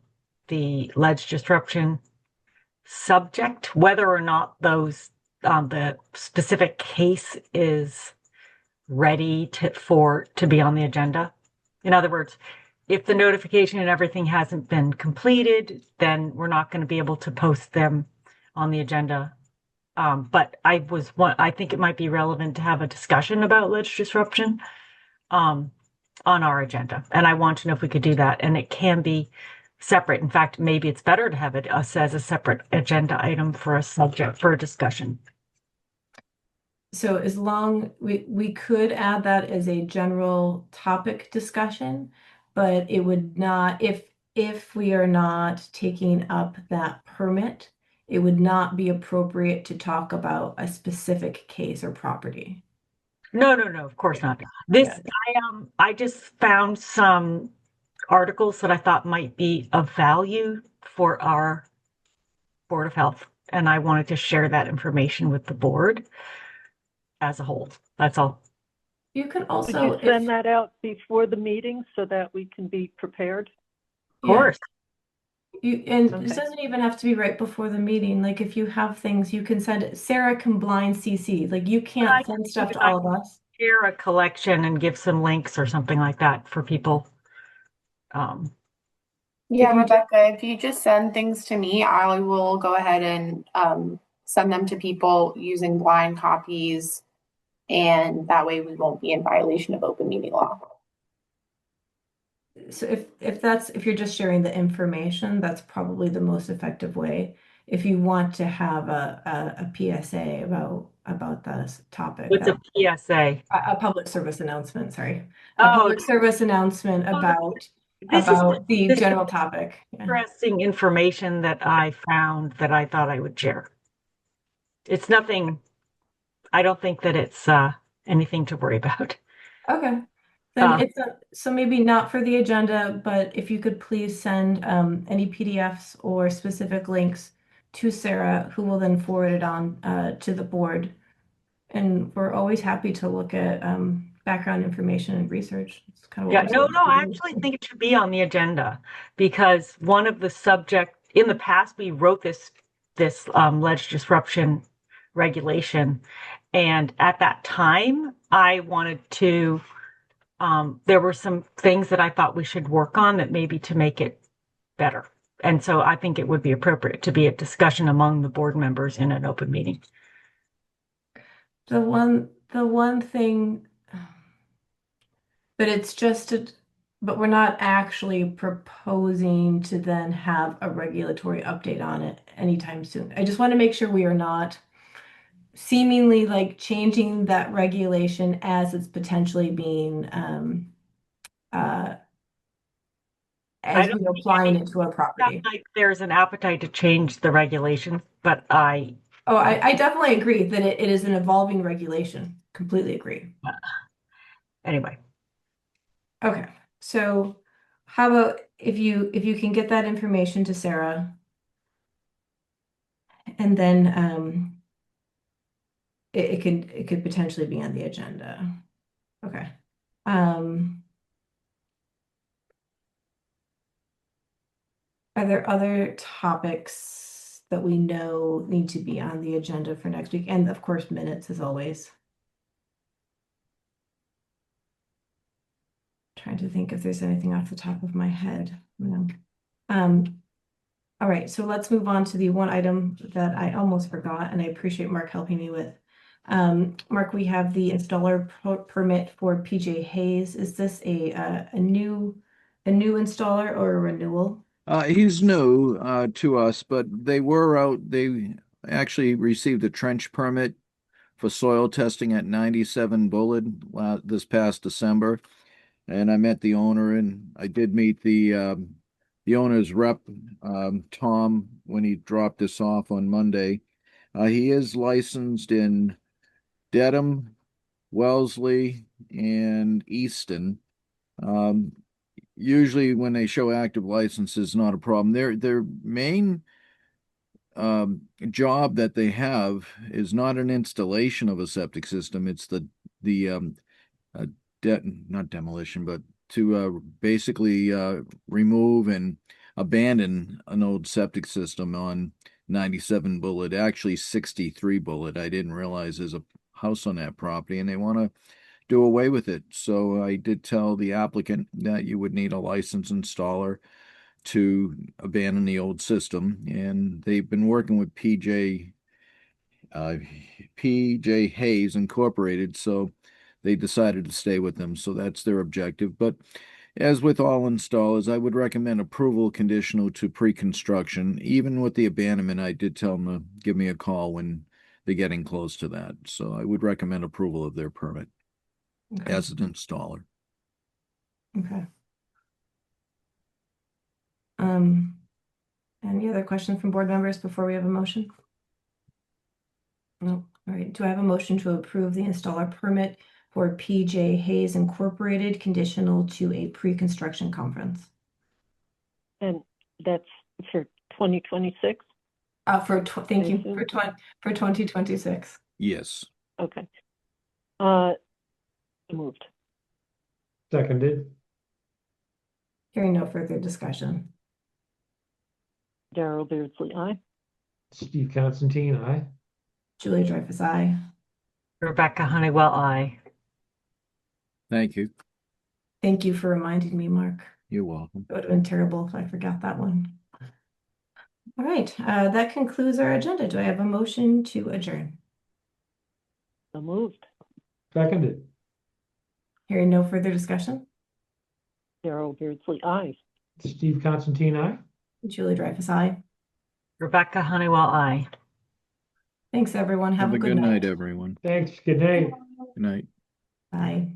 [SPEAKER 10] the ledge disruption subject, whether or not the specific case is ready to be on the agenda? In other words, if the notification and everything hasn't been completed, then we're not going to be able to post them on the agenda. But I think it might be relevant to have a discussion about ledge disruption on our agenda. And I want to know if we could do that. And it can be separate. In fact, maybe it's better to have it as a separate agenda item for a subject for a discussion.
[SPEAKER 1] So as long, we could add that as a general topic discussion, but it would not, if we are not taking up that permit, it would not be appropriate to talk about a specific case or property.
[SPEAKER 10] No, of course not. I just found some articles that I thought might be of value for our Board of Health, and I wanted to share that information with the board as a whole. That's all.
[SPEAKER 1] You can
[SPEAKER 2] Would
[SPEAKER 1] also,
[SPEAKER 2] you send that out before the meeting so that we can be prepared?
[SPEAKER 10] Of course.
[SPEAKER 1] This
[SPEAKER 2] Okay.
[SPEAKER 1] doesn't even have to be right before the meeting. Like if you have things, you can send it. Sarah can blind CC. Like you can't send stuff to all of us.
[SPEAKER 10] share a collection and give some links or something like that for people.
[SPEAKER 7] Yeah,
[SPEAKER 1] If you
[SPEAKER 7] Rebecca, if you just send things to me, I will go ahead and send them to people using blind copies, and that way we won't be in violation of open meeting law.
[SPEAKER 1] So if you're just sharing the information, that's probably the most effective way. If you want to have a PSA about this topic,
[SPEAKER 10] What's a PSA?
[SPEAKER 1] a public service announcement, sorry. A
[SPEAKER 10] Oh,
[SPEAKER 1] public service announcement about
[SPEAKER 10] this is
[SPEAKER 1] the
[SPEAKER 10] this
[SPEAKER 1] general topic. Yeah.
[SPEAKER 10] interesting information that I found that I thought I would share. It's nothing, I don't think that it's anything to worry about.
[SPEAKER 1] Okay. Then
[SPEAKER 10] Uh,
[SPEAKER 1] so maybe not for the agenda, but if you could please send any PDFs or specific links to Sarah, who will then forward it on to the board. And we're always happy to look at background information and research. It's kind of what
[SPEAKER 10] Yeah,
[SPEAKER 1] we're
[SPEAKER 10] no,
[SPEAKER 1] supposed to
[SPEAKER 10] I
[SPEAKER 1] do.
[SPEAKER 10] actually think it should be on the agenda because one of the subject in the past we wrote this ledge disruption regulation, and at that time I wanted to. There were some things that I thought we should work on that maybe to make it better, and so I think it would be appropriate to be a discussion among the board members in an open meeting.
[SPEAKER 1] The one thing, but it's just but we're not actually proposing to then have a regulatory update on it anytime soon. I just want to make sure we are not seemingly like changing that regulation as it's potentially being
[SPEAKER 10] I
[SPEAKER 1] as
[SPEAKER 10] don't
[SPEAKER 1] we're
[SPEAKER 10] think
[SPEAKER 1] applying it to our
[SPEAKER 10] not
[SPEAKER 1] property.
[SPEAKER 10] like there's an appetite to change the regulations, but
[SPEAKER 1] Oh, I definitely agree that it is an evolving regulation. Completely agree.
[SPEAKER 10] Anyway.
[SPEAKER 1] Okay, so how about if you can get that information to Sarah, and then it could potentially be on the agenda. Okay. Are there other topics that we know need to be on the agenda for next week? And of course, minutes as always. Trying to think if there's anything off the top of my head. No. All right, so let's move on to the one item that I almost forgot, and I appreciate Mark helping me with. Mark, we have the installer permit for PJ Hayes. Is this a new installer or a renewal?
[SPEAKER 6] He's new to us, but they were out. They actually received a trench permit for soil testing at 97 Bullard this past December, and I met the owner, and I did meet the owner's rep, Tom, when he dropped this off on Monday. He is licensed in Dedham, Wellesley, and Easton. Um, Usually when they show active licenses, not a problem. Their main job that they have is not an installation of a septic system. It's the uh, not demolition, but to basically remove and abandon an old septic system on 97 Bullet, actually 63 Bullet. I didn't realize there's a house on that property, and they want to do away with it. So I did tell the applicant that you would need a licensed installer to abandon the old system, and they've been working with uh, PJ Hayes Incorporated, so they decided to stay with them. So that's their objective. But as with all installers, I would recommend approval conditional to pre-construction. Even with the abandonment, I did tell them to give me a call when they're getting close to that. So I would recommend approval of their permit as an installer.
[SPEAKER 1] Okay. Any other questions from board members before we have a motion? No. All right. Do I have a motion to approve the installer permit for PJ Hayes Incorporated conditional to a pre-construction conference?
[SPEAKER 2] And that's for 2026?
[SPEAKER 1] Thank you for 2026.
[SPEAKER 6] Yes.
[SPEAKER 2] Okay. Moved.
[SPEAKER 3] Seconded.
[SPEAKER 1] Hearing no further discussion.
[SPEAKER 2] Darrell Beardsley, aye.
[SPEAKER 3] Steve Constantine, aye.
[SPEAKER 1] Julie Dreyfus, aye.
[SPEAKER 10] Rebecca Honeywell, aye.
[SPEAKER 6] Thank you.
[SPEAKER 1] Thank you for reminding me, Mark.
[SPEAKER 6] You're welcome.
[SPEAKER 1] It would have been terrible if I forgot that one. All right, that concludes our agenda. Do I have a motion to adjourn?
[SPEAKER 2] So moved.
[SPEAKER 3] Seconded.
[SPEAKER 1] Hearing no further discussion,
[SPEAKER 2] Carol Beardsley, aye.
[SPEAKER 3] Steve Constantine, aye.
[SPEAKER 1] Julie Dreyfus, aye.
[SPEAKER 10] Rebecca Honeywell, I.
[SPEAKER 1] Thanks, everyone. Have a good
[SPEAKER 6] night,
[SPEAKER 1] night.
[SPEAKER 6] everyone.
[SPEAKER 3] Thanks. Good night.
[SPEAKER 6] Good night.
[SPEAKER 1] Bye.